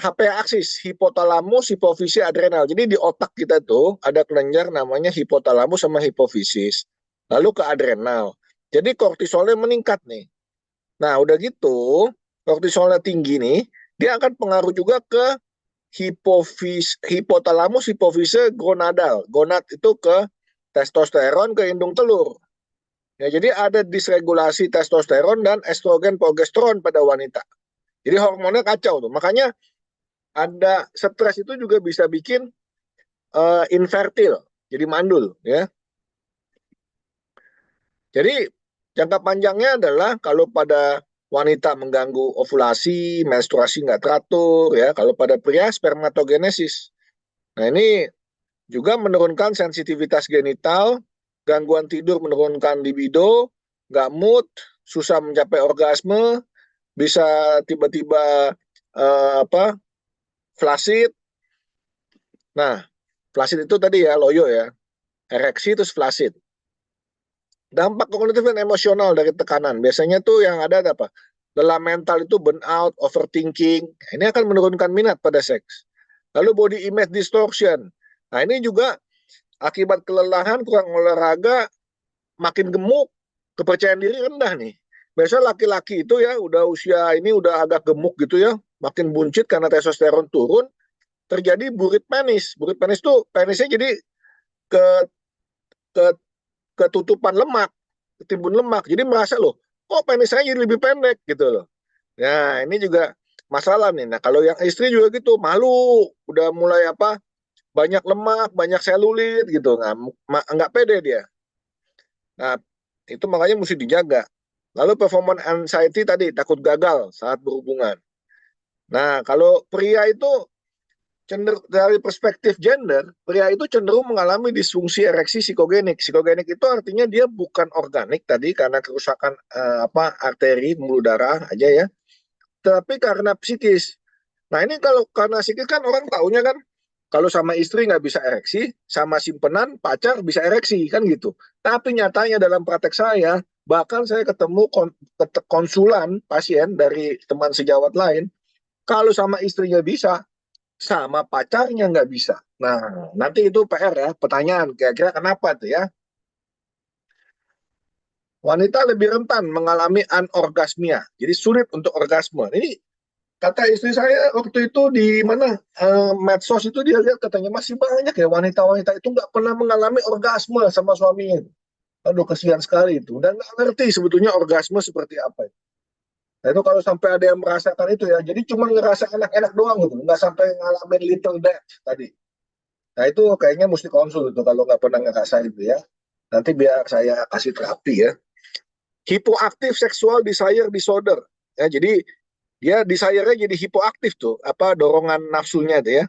HPA aksis, hipotalamus, hipofisis, adrenal. Jadi di otak kita tuh ada kelenjar namanya hipotalamus sama hipofisis. Lalu ke adrenal. Jadi kortisolnya meningkat nih. Nah, udah gitu, kortisolnya tinggi nih, dia akan pengaruh juga ke hipotalamus, hipofise, gonadal. Gonad itu ke testosteron, ke indung telur. Ya, jadi ada disregulasi testosteron dan estrogen, progesteron pada wanita. Jadi hormonnya kacau tuh. Makanya ada stres itu juga bisa bikin infertil, jadi mandul ya. Jadi jangka panjangnya adalah kalau pada wanita mengganggu ovulasi, menstruasi nggak teratur ya. Kalau pada pria spermatogenesis. Nah ini juga menurunkan sensitivitas genital, gangguan tidur menurunkan libido, nggak mood, susah mencapai orgasme, bisa tiba-tiba flaccid. Nah, flaccid itu tadi ya loyo ya, ereksi terus flaccid. Dampak kognitif dan emosional dari tekanan, biasanya tuh yang ada apa? Lelah mental itu burnout, overthinking. Ini akan menurunkan minat pada seks. Lalu body image distortion. Nah ini juga akibat kelelahan, kurang olahraga, makin gemuk, kepercayaan diri rendah nih. Biasanya laki-laki itu ya udah usia ini udah agak gemuk gitu ya, makin buncit karena testosteron turun, terjadi burit penis. Burit penis tuh penisnya jadi ke ke ketutupan lemak, ketimbun lemak. Jadi merasa loh, kok penis saya jadi lebih pendek gitu loh. Nah, ini juga masalah nih. Nah, kalau yang istri juga gitu, malu, udah mulai banyak lemak, banyak selulit gitu, nggak pede dia. Nah, itu makanya mesti dijaga. Lalu performance anxiety tadi, takut gagal saat berhubungan. Nah, kalau pria itu dari perspektif gender, pria itu cenderung mengalami disfungsi ereksi psikogenik. Psikogenik itu artinya dia bukan organik tadi karena kerusakan arteri, pembuluh darah aja ya, tapi karena psikis. Nah ini kalau karena psikis kan orang taunya kan, kalau sama istri nggak bisa ereksi, sama simpenan pacar bisa ereksi kan gitu. Tapi nyatanya dalam praktek saya, bahkan saya ketemu konsulan pasien dari teman sejawat lain, kalau sama istrinya bisa, sama pacarnya nggak bisa. Nah, nanti itu PR ya, pertanyaan kira-kira kenapa tuh ya? Wanita lebih rentan mengalami anorgasmia, jadi sulit untuk orgasme. Ini kata istri saya waktu itu di mana medsos itu dia lihat katanya masih banyak ya wanita-wanita itu nggak pernah mengalami orgasme sama suaminya. Aduh kesian sekali itu dan nggak ngerti sebetulnya orgasme seperti apa. Nah itu kalau sampai ada yang merasakan itu ya, jadi cuma ngerasa enak-enak doang gitu, nggak sampai ngalamin little death tadi. Nah itu kayaknya mesti konsul itu kalau nggak pernah ngerasa itu ya. Nanti biar saya kasih terapi ya. Hypoactive sexual desire disorder. Ya, jadi dia desire-nya jadi hipoaktif tuh, apa dorongan nafsunya itu ya.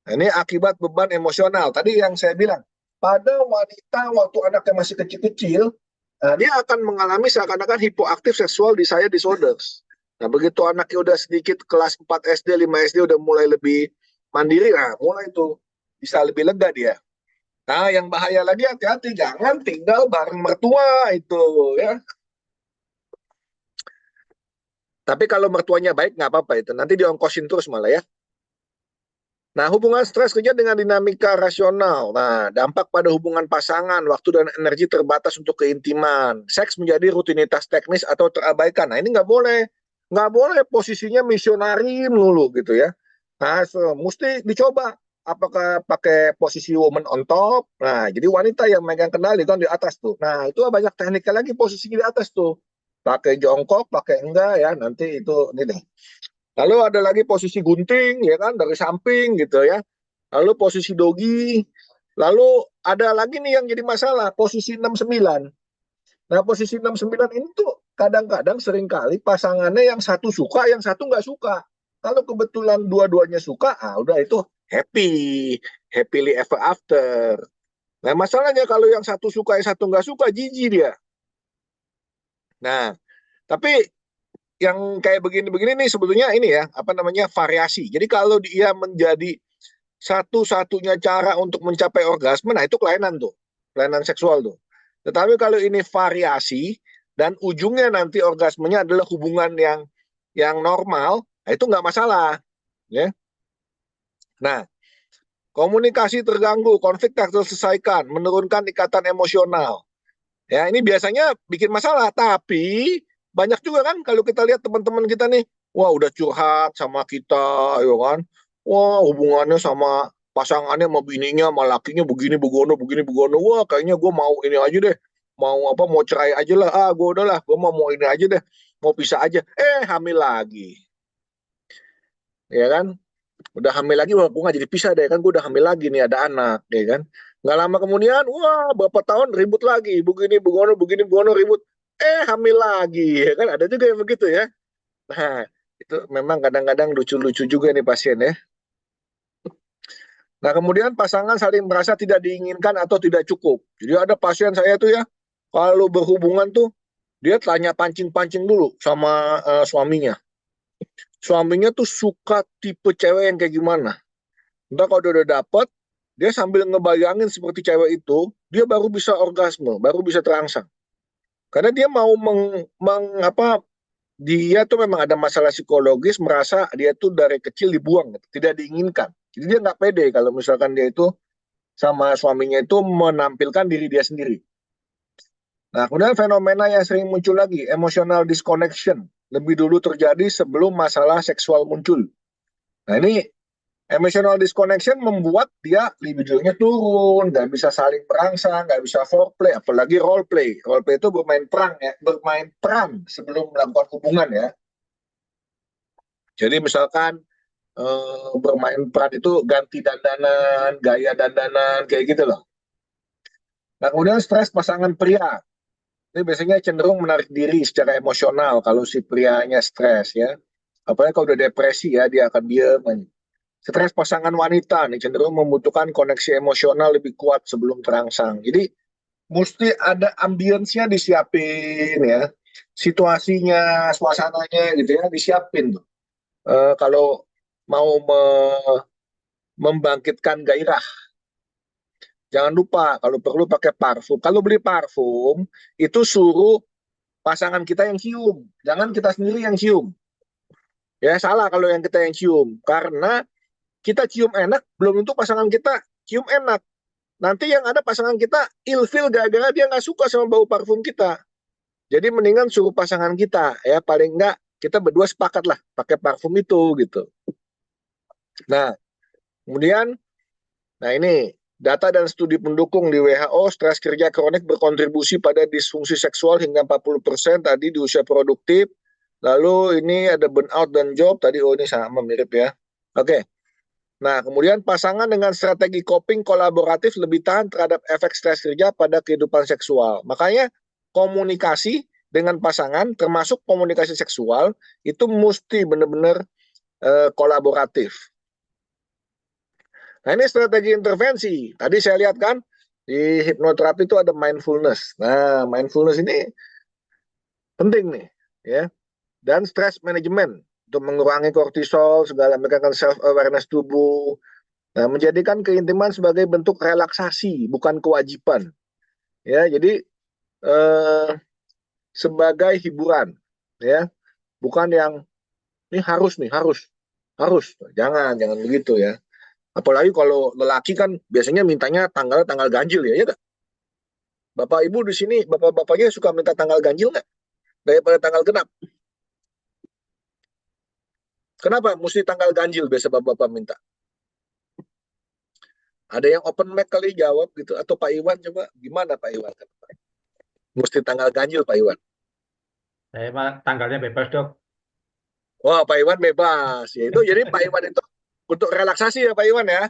Nah, ini akibat beban emosional. Tadi yang saya bilang, pada wanita waktu anaknya masih kecil-kecil, nah, dia akan mengalami seakan-akan hipoaktif sexual desire disorders. Nah, begitu anaknya udah sedikit kelas 4 SD, 5 SD udah mulai lebih mandiri, nah mulai tuh bisa lebih lega dia. Nah, yang bahaya lagi hati-hati, jangan tinggal bareng mertua itu ya. Tapi kalau mertuanya baik nggak apa-apa itu, nanti diongkosin terus malah ya. Nah, hubungan stres kerja dengan dinamika rasional. Nah, dampak pada hubungan pasangan, waktu dan energi terbatas untuk keintiman. Seks menjadi rutinitas teknis atau terabaikan. Nah, ini nggak boleh. Nggak boleh posisinya misionari melulu gitu ya. Nah, mesti dicoba. Apakah pakai posisi woman on top? Nah, jadi wanita yang megang kendali kan di atas tuh. Nah, itu banyak tekniknya lagi posisinya di atas tuh. Pakai jongkok, pakai enggak ya, nanti itu ini deh. Lalu ada lagi posisi gunting ya kan dari samping gitu ya. Lalu posisi dogi. Lalu ada lagi nih yang jadi masalah, posisi 69. Nah, posisi 69 ini tuh kadang-kadang seringkali pasangannya yang satu suka, yang satu nggak suka. Kalau kebetulan dua-duanya suka, udah itu happily ever after. Nah, masalahnya kalau yang satu suka, yang satu nggak suka, jijik dia. Nah, tapi yang kayak begini-begini nih sebetulnya ini ya, apa namanya, variasi. Jadi kalau dia menjadi satu-satunya cara untuk mencapai orgasme, nah itu kelainan tuh, kelainan seksual tuh. Tetapi kalau ini variasi dan ujungnya nanti orgasmenya adalah hubungan yang normal, nah itu nggak masalah, ya. Nah, komunikasi terganggu, konflik tak terselesaikan, menurunkan ikatan emosional. Ya, ini biasanya bikin masalah, tapi banyak juga kan kalau kita lihat teman-teman kita nih, wah udah curhat sama kita, ya kan. Wah, hubungannya sama pasangannya, sama bininya, sama lakinya begini begono, begini begono. Wah, kayaknya gue mau ini aja deh. Mau apa, mau cerai aja lah. Gue udah lah, gue mau ini aja deh. Mau pisah aja. Hamil lagi. Ya kan? Udah hamil lagi, wah gue nggak jadi pisah deh kan, gue udah hamil lagi nih, ada anak, ya kan. Nggak lama kemudian, wah berapa tahun ribut lagi, begini begono ribut, hamil lagi, ya kan, ada juga yang begitu ya. Nah, itu memang kadang-kadang lucu-lucu juga nih pasien ya. Nah, kemudian pasangan saling merasa tidak diinginkan atau tidak cukup. Jadi ada pasien saya tuh ya, kalau berhubungan tuh, dia tanya pancing-pancing dulu sama suaminya. Suaminya tuh suka tipe cewek yang kayak gimana. Entah kalau dia udah dapet, dia sambil ngebayangin seperti cewek itu, dia baru bisa orgasme, baru bisa terangsang. Karena dia mau dia tuh memang ada masalah psikologis, merasa dia tuh dari kecil dibuang, tidak diinginkan. Jadi dia nggak pede kalau misalkan dia itu sama suaminya itu menampilkan diri dia sendiri. Nah, kemudian fenomena yang sering muncul lagi, emotional disconnection, lebih dulu terjadi sebelum masalah seksual muncul. Nah, ini emotional disconnection membuat dia libidonya turun, nggak bisa saling merangsang, nggak bisa foreplay, apalagi role play. Role play itu bermain peran sebelum melakukan hubungan ya. Jadi misalkan bermain peran itu ganti dandanan, gaya dandanan, kayak gitu loh. Nah, kemudian stres pasangan pria. Ini biasanya cenderung menarik diri secara emosional kalau si prianya stres ya. Apalagi kalau udah depresi ya, dia akan diam. Stres pasangan wanita nih cenderung membutuhkan koneksi emosional lebih kuat sebelum terangsang. Jadi mesti ada ambience-nya disiapin ya. Situasinya, suasananya gitu ya, disiapin tuh. Kalau mau membangkitkan gairah. Jangan lupa kalau perlu pakai parfum. Kalau beli parfum, itu suruh pasangan kita yang cium. Jangan kita sendiri yang cium. Ya, salah kalau yang kita yang cium. Karena kita cium enak, belum tentu pasangan kita cium enak. Nanti yang ada pasangan kita ilfil gara-gara dia nggak suka sama bau parfum kita. Jadi mendingan suruh pasangan kita, ya paling nggak kita berdua sepakat lah pakai parfum itu gitu. Nah, kemudian, nah ini data dan studi pendukung di WHO, stres kerja kronik berkontribusi pada disfungsi seksual hingga 40% tadi di usia produktif. Lalu ini ada burnout dan job tadi, oh ini sama mirip ya. Oke. Nah, kemudian pasangan dengan strategi coping kolaboratif lebih tahan terhadap efek stres kerja pada kehidupan seksual. Makanya komunikasi dengan pasangan, termasuk komunikasi seksual, itu mesti benar-benar kolaboratif. Nah, ini strategi intervensi. Tadi saya lihat kan, di hipnoterapi itu ada mindfulness. Nah, mindfulness ini penting nih, ya. Dan stress management untuk mengurangi kortisol, segala mereka kan self awareness tubuh. Nah, menjadikan keintiman sebagai bentuk relaksasi, bukan kewajiban. Ya, jadi sebagai hiburan, ya. Bukan yang ini harus, jangan begitu ya. Apalagi kalau lelaki kan biasanya mintanya tanggal ganjil ya, ya gak? Bapak Ibu di sini, bapak-bapaknya suka minta tanggal ganjil nggak? Daripada tanggal genap. Kenapa mesti tanggal ganjil biasa bapak-bapak minta? Ada yang open mic kali jawab gitu, atau Pak Iwan coba gimana Pak Iwan? Mesti tanggal ganjil Pak Iwan. Saya mah tanggalnya bebas, Dok. Wah, Pak Iwan bebas. Ya itu jadi Pak Iwan itu untuk relaksasi ya Pak Iwan ya.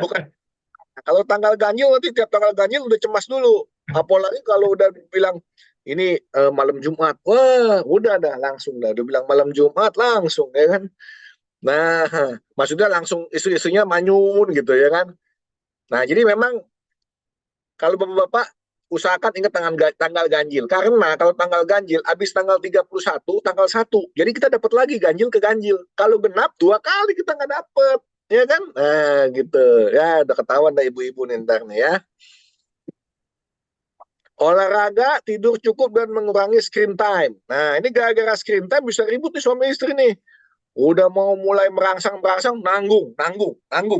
Bukan. Kalau tanggal ganjil nanti tiap tanggal ganjil udah cemas dulu. Apalagi kalau udah bilang ini malam Jumat. Wah, udah dah langsung dah. Udah bilang malam Jumat langsung ya kan. Nah, maksudnya langsung isu-isunya manyun gitu ya kan. Nah, jadi memang kalau Bapak-bapak usahakan ingat tanggal ganjil. Karena kalau tanggal ganjil, habis tanggal 31, tanggal 1. Jadi kita dapat lagi ganjil ke ganjil. Kalau genap, 2 kali kita nggak dapat. Ya kan? Nah, gitu. Ya, udah ketahuan dah ibu-ibu nih ntar nih ya. Olahraga, tidur cukup, dan mengurangi screen time. Nah, ini gara-gara screen time bisa ribut nih suami istri nih. Udah mau mulai merangsang-merangsang, nanggung.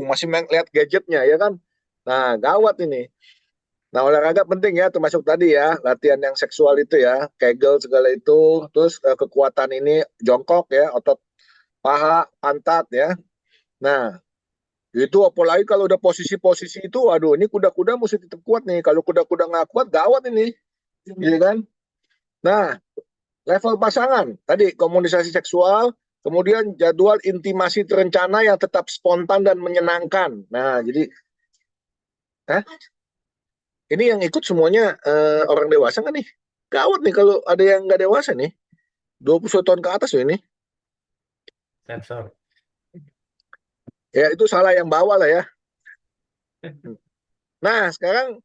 Masih lihat gadgetnya, ya kan? Nah, gawat ini. Nah, olahraga penting ya, termasuk tadi ya, latihan yang seksual itu ya, Kegel segala itu, terus kekuatan ini jongkok ya, otot paha, pantat ya. Nah, itu apalagi kalau udah posisi-posisi itu, waduh, ini kuda-kuda mesti tetap kuat nih. Kalau kuda-kuda nggak kuat, gawat ini, gitu kan? Nah, level pasangan, tadi komunikasi seksual, kemudian jadwal intimasi terencana yang tetap spontan dan menyenangkan. Nah, jadi, ini yang ikut semuanya orang dewasa nggak nih? Gawat nih kalau ada yang nggak dewasa nih. 21 tahun ke atas loh ini. Sensor. Ya itu salah yang bawa lah ya. Nah sekarang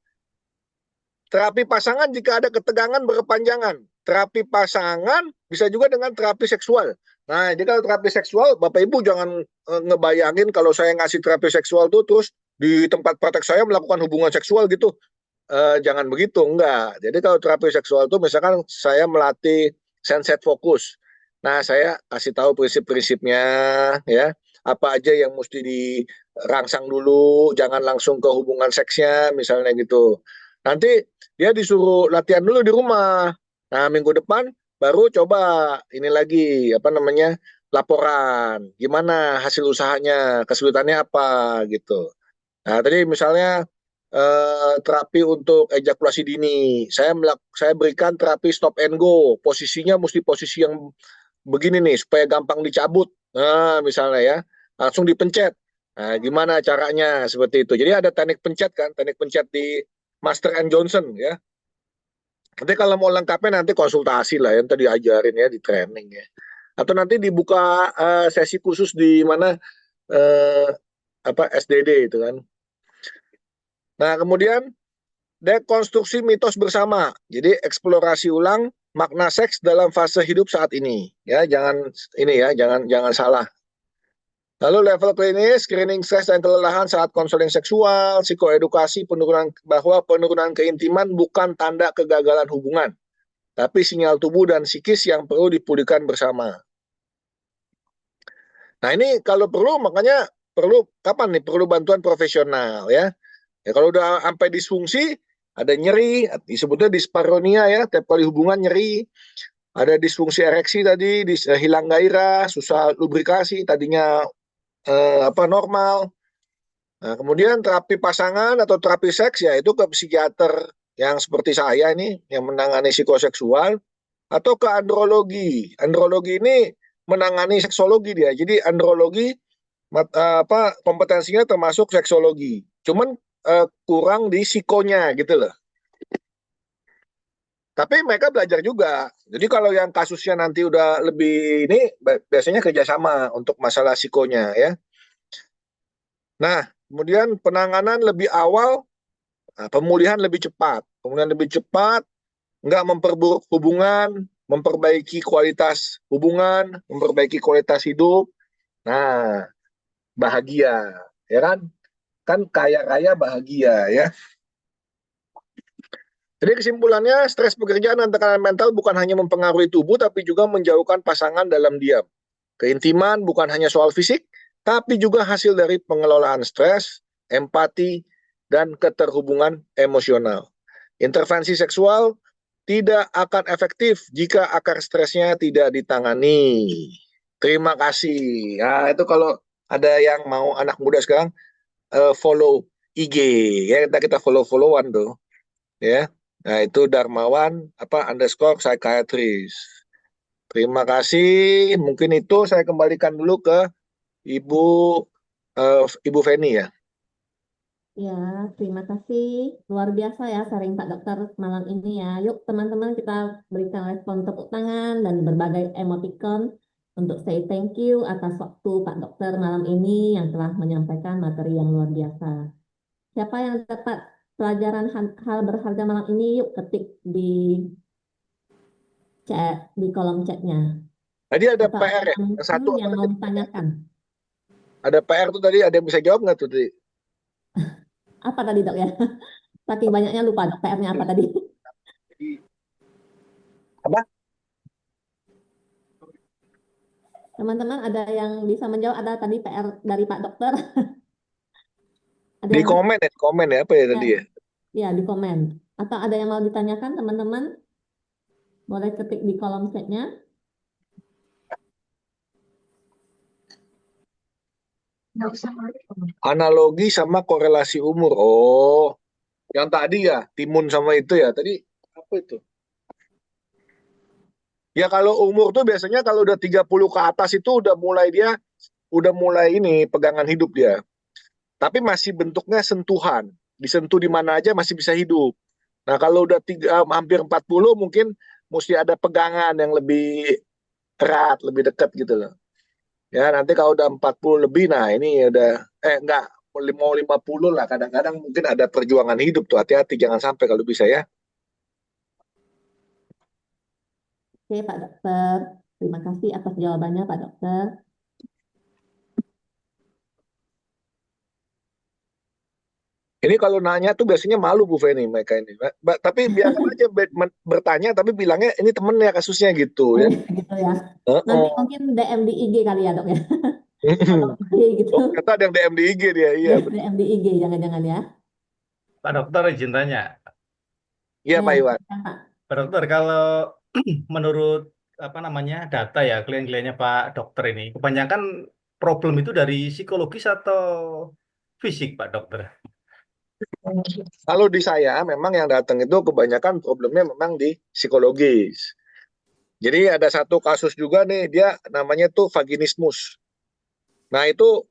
terapi pasangan jika ada ketegangan berkepanjangan. Terapi pasangan bisa juga dengan terapi seksual. Nah jadi kalau terapi seksual, Bapak Ibu jangan ngebayangin kalau saya ngasih terapi seksual tuh terus di tempat praktek saya melakukan hubungan seksual gitu. Jangan begitu, enggak. Jadi kalau terapi seksual itu misalkan saya melatih senset fokus. Nah, saya kasih tahu prinsip-prinsipnya ya. Apa aja yang mesti dirangsang dulu, jangan langsung ke hubungan seksnya misalnya gitu. Nanti dia disuruh latihan dulu di rumah. Nah, minggu depan baru coba ini lagi apa namanya? Laporan. Gimana hasil usahanya, kesulitannya apa gitu. Nah, tadi misalnya terapi untuk ejakulasi dini. Saya berikan terapi stop and go. Posisinya mesti posisi yang begini nih supaya gampang dicabut. Nah, misalnya ya, langsung dipencet. Nah, gimana caranya seperti itu. Jadi ada teknik pencet kan, teknik pencet di Master and Johnson ya. Nanti kalau mau lengkapnya nanti konsultasi lah yang tadi diajarin ya di training ya. Atau nanti dibuka sesi khusus di mana SDD itu kan. Nah, kemudian dekonstruksi mitos bersama. Jadi eksplorasi ulang makna seks dalam fase hidup saat ini. Ya, jangan salah. Lalu level klinis, screening stres dan kelelahan saat konseling seksual, psikoedukasi bahwa penurunan keintiman bukan tanda kegagalan hubungan, tapi sinyal tubuh dan psikis yang perlu dipulihkan bersama. Nah, ini kalau perlu makanya kapan nih perlu bantuan profesional ya. Ya kalau udah sampai disfungsi, ada nyeri, disebutnya disparonia ya, tiap kali hubungan nyeri, ada disfungsi ereksi tadi, hilang gairah, susah lubrikasi, tadinya normal. Nah, kemudian terapi pasangan atau terapi seks ya itu ke psikiater yang seperti saya ini yang menangani psikoseksual atau ke andrologi. Andrologi ini menangani seksologi dia. Jadi andrologi kompetensinya termasuk seksologi. Cuman kurang di psikonya gitu loh. Tapi mereka belajar juga. Jadi kalau yang kasusnya nanti udah lebih ini biasanya kerjasama untuk masalah psikonya ya. Nah, kemudian penanganan lebih awal, pemulihan lebih cepat. Kemudian lebih cepat, nggak memperburuk hubungan, memperbaiki kualitas hubungan, memperbaiki kualitas hidup. Nah, bahagia, ya kan? Kan kaya raya bahagia ya. Jadi kesimpulannya, stres pekerjaan dan tekanan mental bukan hanya mempengaruhi tubuh, tapi juga menjauhkan pasangan dalam diam. Keintiman bukan hanya soal fisik, tapi juga hasil dari pengelolaan stres, empati, dan keterhubungan emosional. Intervensi seksual tidak akan efektif jika akar stresnya tidak ditangani. Terima kasih. Nah, itu kalau ada yang mau anak muda sekarang follow IG ya, kita follow-followan tuh ya. Nah, itu Darmawan _psychiatrist. Terima kasih. Mungkin itu saya kembalikan dulu ke Ibu Feni ya. Ya, terima kasih. Luar biasa ya sharing Pak Dokter malam ini ya. Yuk teman-teman kita berikan respon tepuk tangan dan berbagai emoticon untuk say thank you atas waktu Pak Dokter malam ini yang telah menyampaikan materi yang luar biasa. Siapa yang dapat pelajaran hal berharga malam ini, yuk ketik di chat, di kolom chatnya. Tadi ada Atau PR ya, ada satu yang mau ditanyakan. ada PR tuh tadi, ada yang bisa jawab nggak tuh tadi? Apa tadi Dok ya? Saking banyaknya lupa Dok, PR-nya apa tadi? Apa? Teman-teman ada yang bisa menjawab, ada tadi PR dari Pak Dokter? Ada Di yang komen ya apa ya tadi ya? Ya, di komen. Atau ada yang mau ditanyakan teman-teman? Boleh ketik di kolom chatnya. Analogi sama korelasi umur. Oh, yang tadi ya, timun sama itu ya. Tadi apa itu? Ya kalau umur tuh biasanya kalau udah 30 ke atas itu udah mulai ini pegangan hidup dia. Tapi masih bentuknya sentuhan. Disentuh di mana aja masih bisa hidup. Nah, kalau udah hampir 40 mungkin mesti ada pegangan yang lebih erat, lebih dekat gitu loh. Ya, nanti kalau udah 40 lebih, nah ini udah, enggak, mau 50 lah, kadang-kadang mungkin ada perjuangan hidup tuh, hati-hati, jangan sampai kalau bisa ya. Oke, Pak Dokter. Terima kasih atas jawabannya, Pak Dokter. Ini kalau nanya tuh biasanya malu Bu Feni mereka ini. Tapi biarkan aja bertanya, tapi bilangnya ini temennya kasusnya gitu ya. Gitu ya. Nanti mungkin DM di IG kali ya Dok ya. Gitu. Oh, kata ada yang DM di IG dia, iya. DM di IG, jangan-jangan ya. Pak Dokter izin tanya. Iya Pak Iwan. Pak Dokter, kalau menurut data ya klien-kliennya Pak Dokter ini, kebanyakan problem itu dari psikologis atau fisik Pak Dokter? Kalau di saya memang yang datang itu kebanyakan problemnya memang di psikologis. Jadi ada satu kasus juga nih, dia namanya tuh vaginismus. Nah itu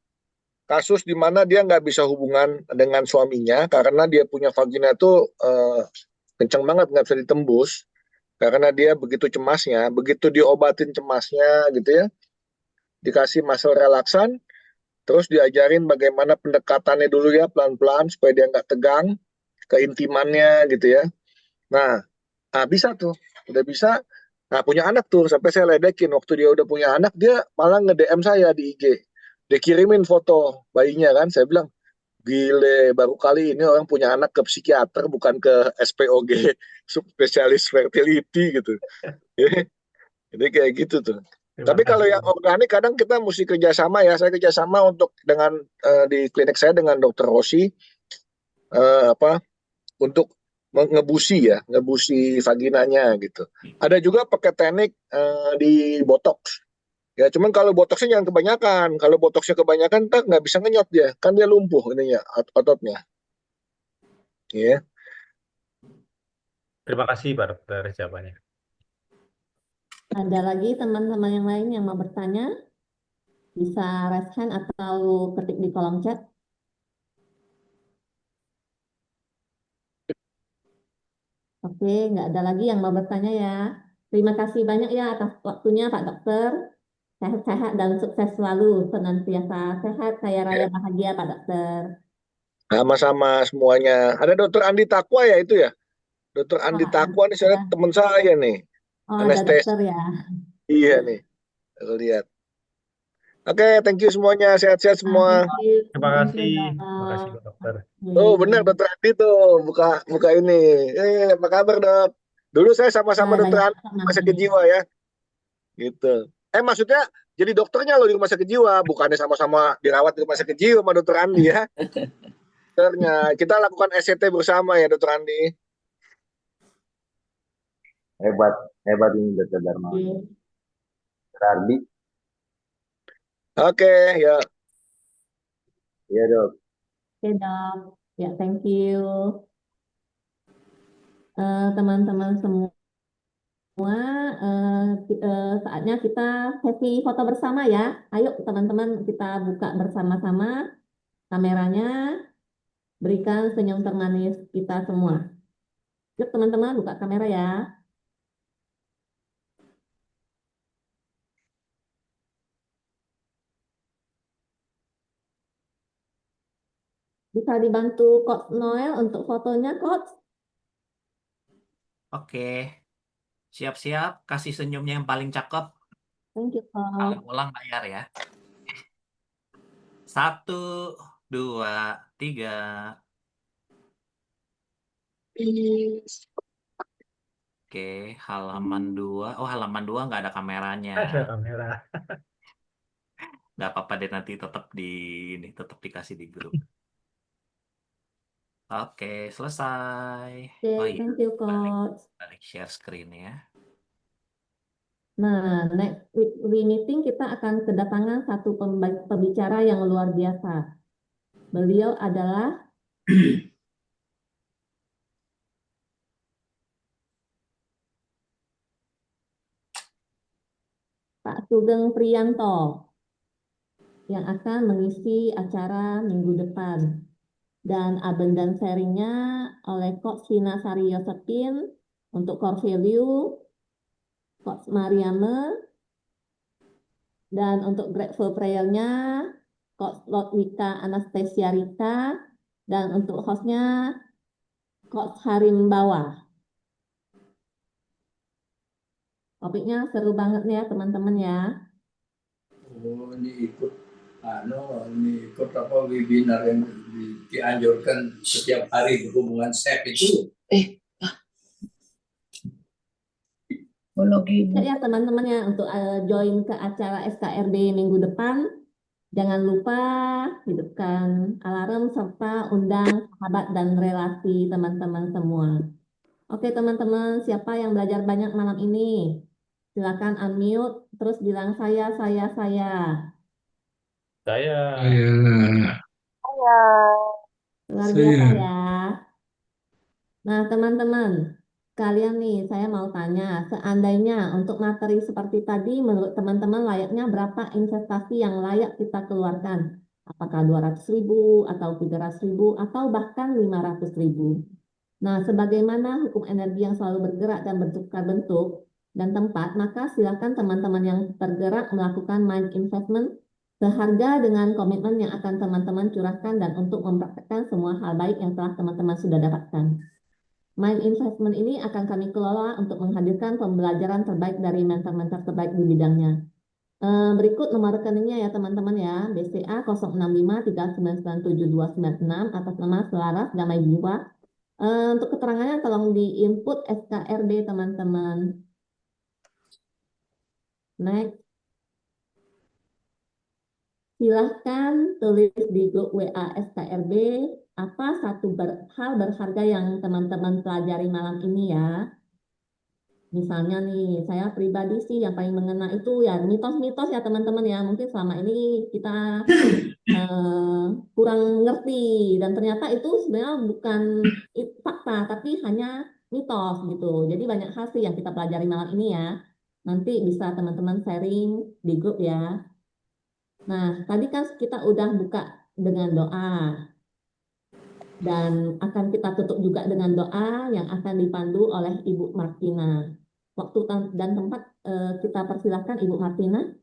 kasus di mana dia nggak bisa hubungan dengan suaminya karena dia punya vagina tuh kenceng banget, nggak bisa ditembus. Karena dia begitu cemasnya, begitu diobatin cemasnya gitu ya, dikasih muscle relaksan, terus diajarin bagaimana pendekatannya dulu ya, pelan-pelan supaya dia nggak tegang, keintimannya gitu ya. Nah, bisa tuh, udah bisa. Nah, punya anak tuh, sampai saya ledekin. Waktu dia udah punya anak, dia malah nge-DM saya di IG. Dia kirimin foto bayinya kan, saya bilang, gile, baru kali ini orang punya anak ke psikiater, bukan ke SPOG, spesialis fertility gitu. Jadi kayak gitu tuh. Tapi kalau yang organik kadang kita mesti kerjasama ya. Saya kerjasama di klinik saya dengan Dokter Rosi untuk ngebusi vaginanya gitu. Ada juga pakai teknik di botox. Ya, cuman kalau botoxnya jangan kebanyakan. Kalau botoxnya kebanyakan, tak nggak bisa ngenyot dia, kan dia lumpuh ininya ototnya. Ya. Terima kasih Pak Dokter jawabannya. Ada lagi teman-teman yang lain yang mau bertanya? Bisa raise hand atau ketik di kolom chat. Oke, nggak ada lagi yang mau bertanya ya. Terima kasih banyak ya atas waktunya Pak Dokter. Sehat-sehat dan sukses selalu. Senantiasa sehat, kaya raya, bahagia Pak Dokter. Sama-sama semuanya. Ada Dokter Andi Takwa ya itu ya? Dokter Andi Takwa nih saya teman saya nih. Oh, ada Anestesi. dokter ya. Iya nih. Aku lihat. Oke, thank you semuanya. Sehat-sehat semua. Terima Thank kasih. you, Terima kasih Dok. Pak Dokter. Oh, benar Dokter Andi tuh buka ini. Apa kabar, Dok? Dulu saya sama-sama Nah, Dokter banyak Andi teman. rumah sakit jiwa ya. Gitu. Maksudnya jadi dokternya loh di rumah sakit jiwa, bukannya sama-sama dirawat di rumah sakit jiwa sama Dokter Andi ya. Dokternya. Kita lakukan SCT bersama ya, Dokter Andi. Hebat ini Dokter Dharma. Oke. Berarti, Oke, ya. ya Dok. Oke, Dok. Ya, thank you. Teman-teman semua, saatnya kita sesi foto bersama ya. Ayo teman-teman kita buka bersama-sama kameranya, berikan senyum termanis kita semua. Yuk teman-teman buka kamera ya. Bisa dibantu Coach Noel untuk fotonya, Coach? Oke. Siap-siap, kasih senyumnya yang paling cakep. Thank you, Coach. Kalian ulang bayar ya. 1, 2, 3. Oke, halaman 2. Oh, halaman 2 nggak ada kameranya. Ada kamera. Nggak apa-apa deh, nanti tetap dikasih di grup. Oke, selesai. Oke, Oh iya, thank you, Coach. balik share screen ya. Nah, next meeting kita akan kedatangan satu pembicara yang luar biasa. Beliau adalah Pak Sugeng Priyanto yang akan mengisi acara minggu depan. Dan abundant sharingnya oleh Coach Vina Sari Yosepin untuk core value, Coach Mariame, dan untuk grateful prayer-nya Coach Lodwika Anastasia Rita, dan untuk hostnya Coach Harimbawa. Topiknya seru banget nih ya teman-teman ya. Oh, ini ikut apa webinar yang dianjurkan setiap hari berhubungan seks itu. Ya teman-teman ya untuk join ke acara SKRD minggu depan. Jangan lupa hidupkan alarm serta undang sahabat dan relasi teman-teman semua. Oke teman-teman, siapa yang belajar banyak malam ini? Silakan unmute, terus bilang saya. Saya. Luar biasa ya. Nah teman-teman, kalian nih saya mau tanya, seandainya untuk materi seperti tadi, menurut teman-teman layaknya berapa investasi yang layak kita keluarkan? Apakah 200.000 atau 300.000 atau bahkan 500.000? Nah, sebagaimana hukum energi yang selalu bergerak dan bertukar bentuk dan tempat, maka silakan teman-teman yang tergerak melakukan mind investment seharga dengan komitmen yang akan teman-teman curahkan dan untuk mempraktekkan semua hal baik yang telah teman-teman sudah dapatkan. Mind investment ini akan kami kelola untuk menghadirkan pembelajaran terbaik dari mentor-mentor terbaik di bidangnya. Berikut nomor rekeningnya ya teman-teman ya, BCA 06539972296 atas nama Selaras Damai Jiwa. Untuk keterangannya tolong di input SKRD teman-teman. Next. Silahkan tulis di grup WA SKRD apa hal berharga yang teman-teman pelajari malam ini ya. Misalnya nih, saya pribadi sih yang paling mengena itu ya mitos-mitos ya teman-teman ya. Mungkin selama ini kita kurang ngerti dan ternyata itu sebenarnya bukan fakta, tapi hanya mitos gitu. Jadi banyak hal sih yang kita pelajari malam ini ya. Nanti bisa teman-teman sharing di grup ya. Nah, tadi kan kita udah buka dengan doa. Dan akan kita tutup juga dengan doa yang akan dipandu oleh Ibu Martina. Waktu dan tempat kita persilahkan Ibu Martina.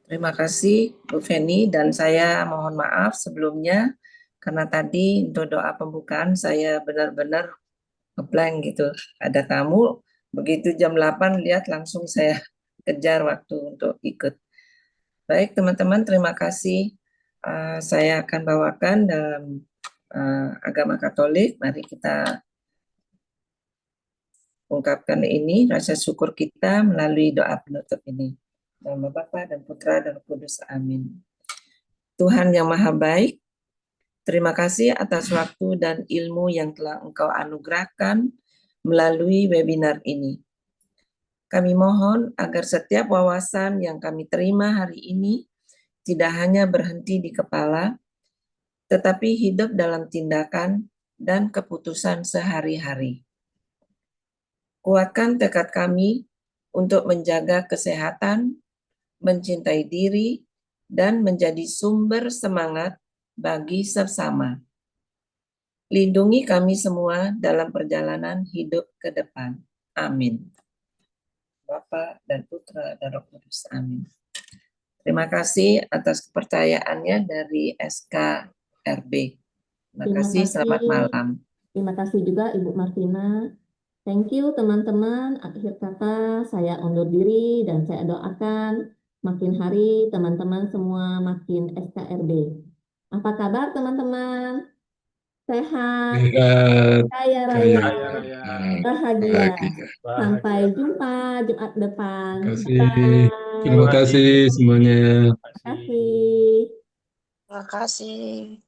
Terima kasih Bu Feni, dan saya mohon maaf sebelumnya karena tadi untuk doa pembukaan saya benar-benar ngeblank gitu. Ada tamu, begitu jam 8 lihat langsung saya kejar waktu untuk ikut. Baik teman-teman, terima kasih. Saya akan bawakan dalam agama Katolik. Mari kita ungkapkan ini, rasa syukur kita melalui doa penutup ini. Nama Bapa dan Putra dan Roh Kudus. Amin. Tuhan yang Maha Baik, terima kasih atas waktu dan ilmu yang telah Engkau anugerahkan melalui webinar ini. Kami mohon agar setiap wawasan yang kami terima hari ini tidak hanya berhenti di kepala, tetapi hidup dalam tindakan dan keputusan sehari-hari. Kuatkan tekad kami untuk menjaga kesehatan, mencintai diri, dan menjadi sumber semangat bagi sesama. Lindungi kami semua dalam perjalanan hidup ke depan. Amin. Bapa dan Putra dan Roh Kudus. Amin. Terima kasih atas kepercayaannya dari SKRB. Terima kasih, selamat malam. Terima kasih juga Ibu Martina. Thank you teman-teman. Akhir kata saya undur diri dan saya doakan makin hari teman-teman semua makin SKRB. Apa kabar teman-teman? Sehat, kaya raya, bahagia. Sampai jumpa Jumat depan. Terima kasih semuanya. Terima kasih. Terima kasih.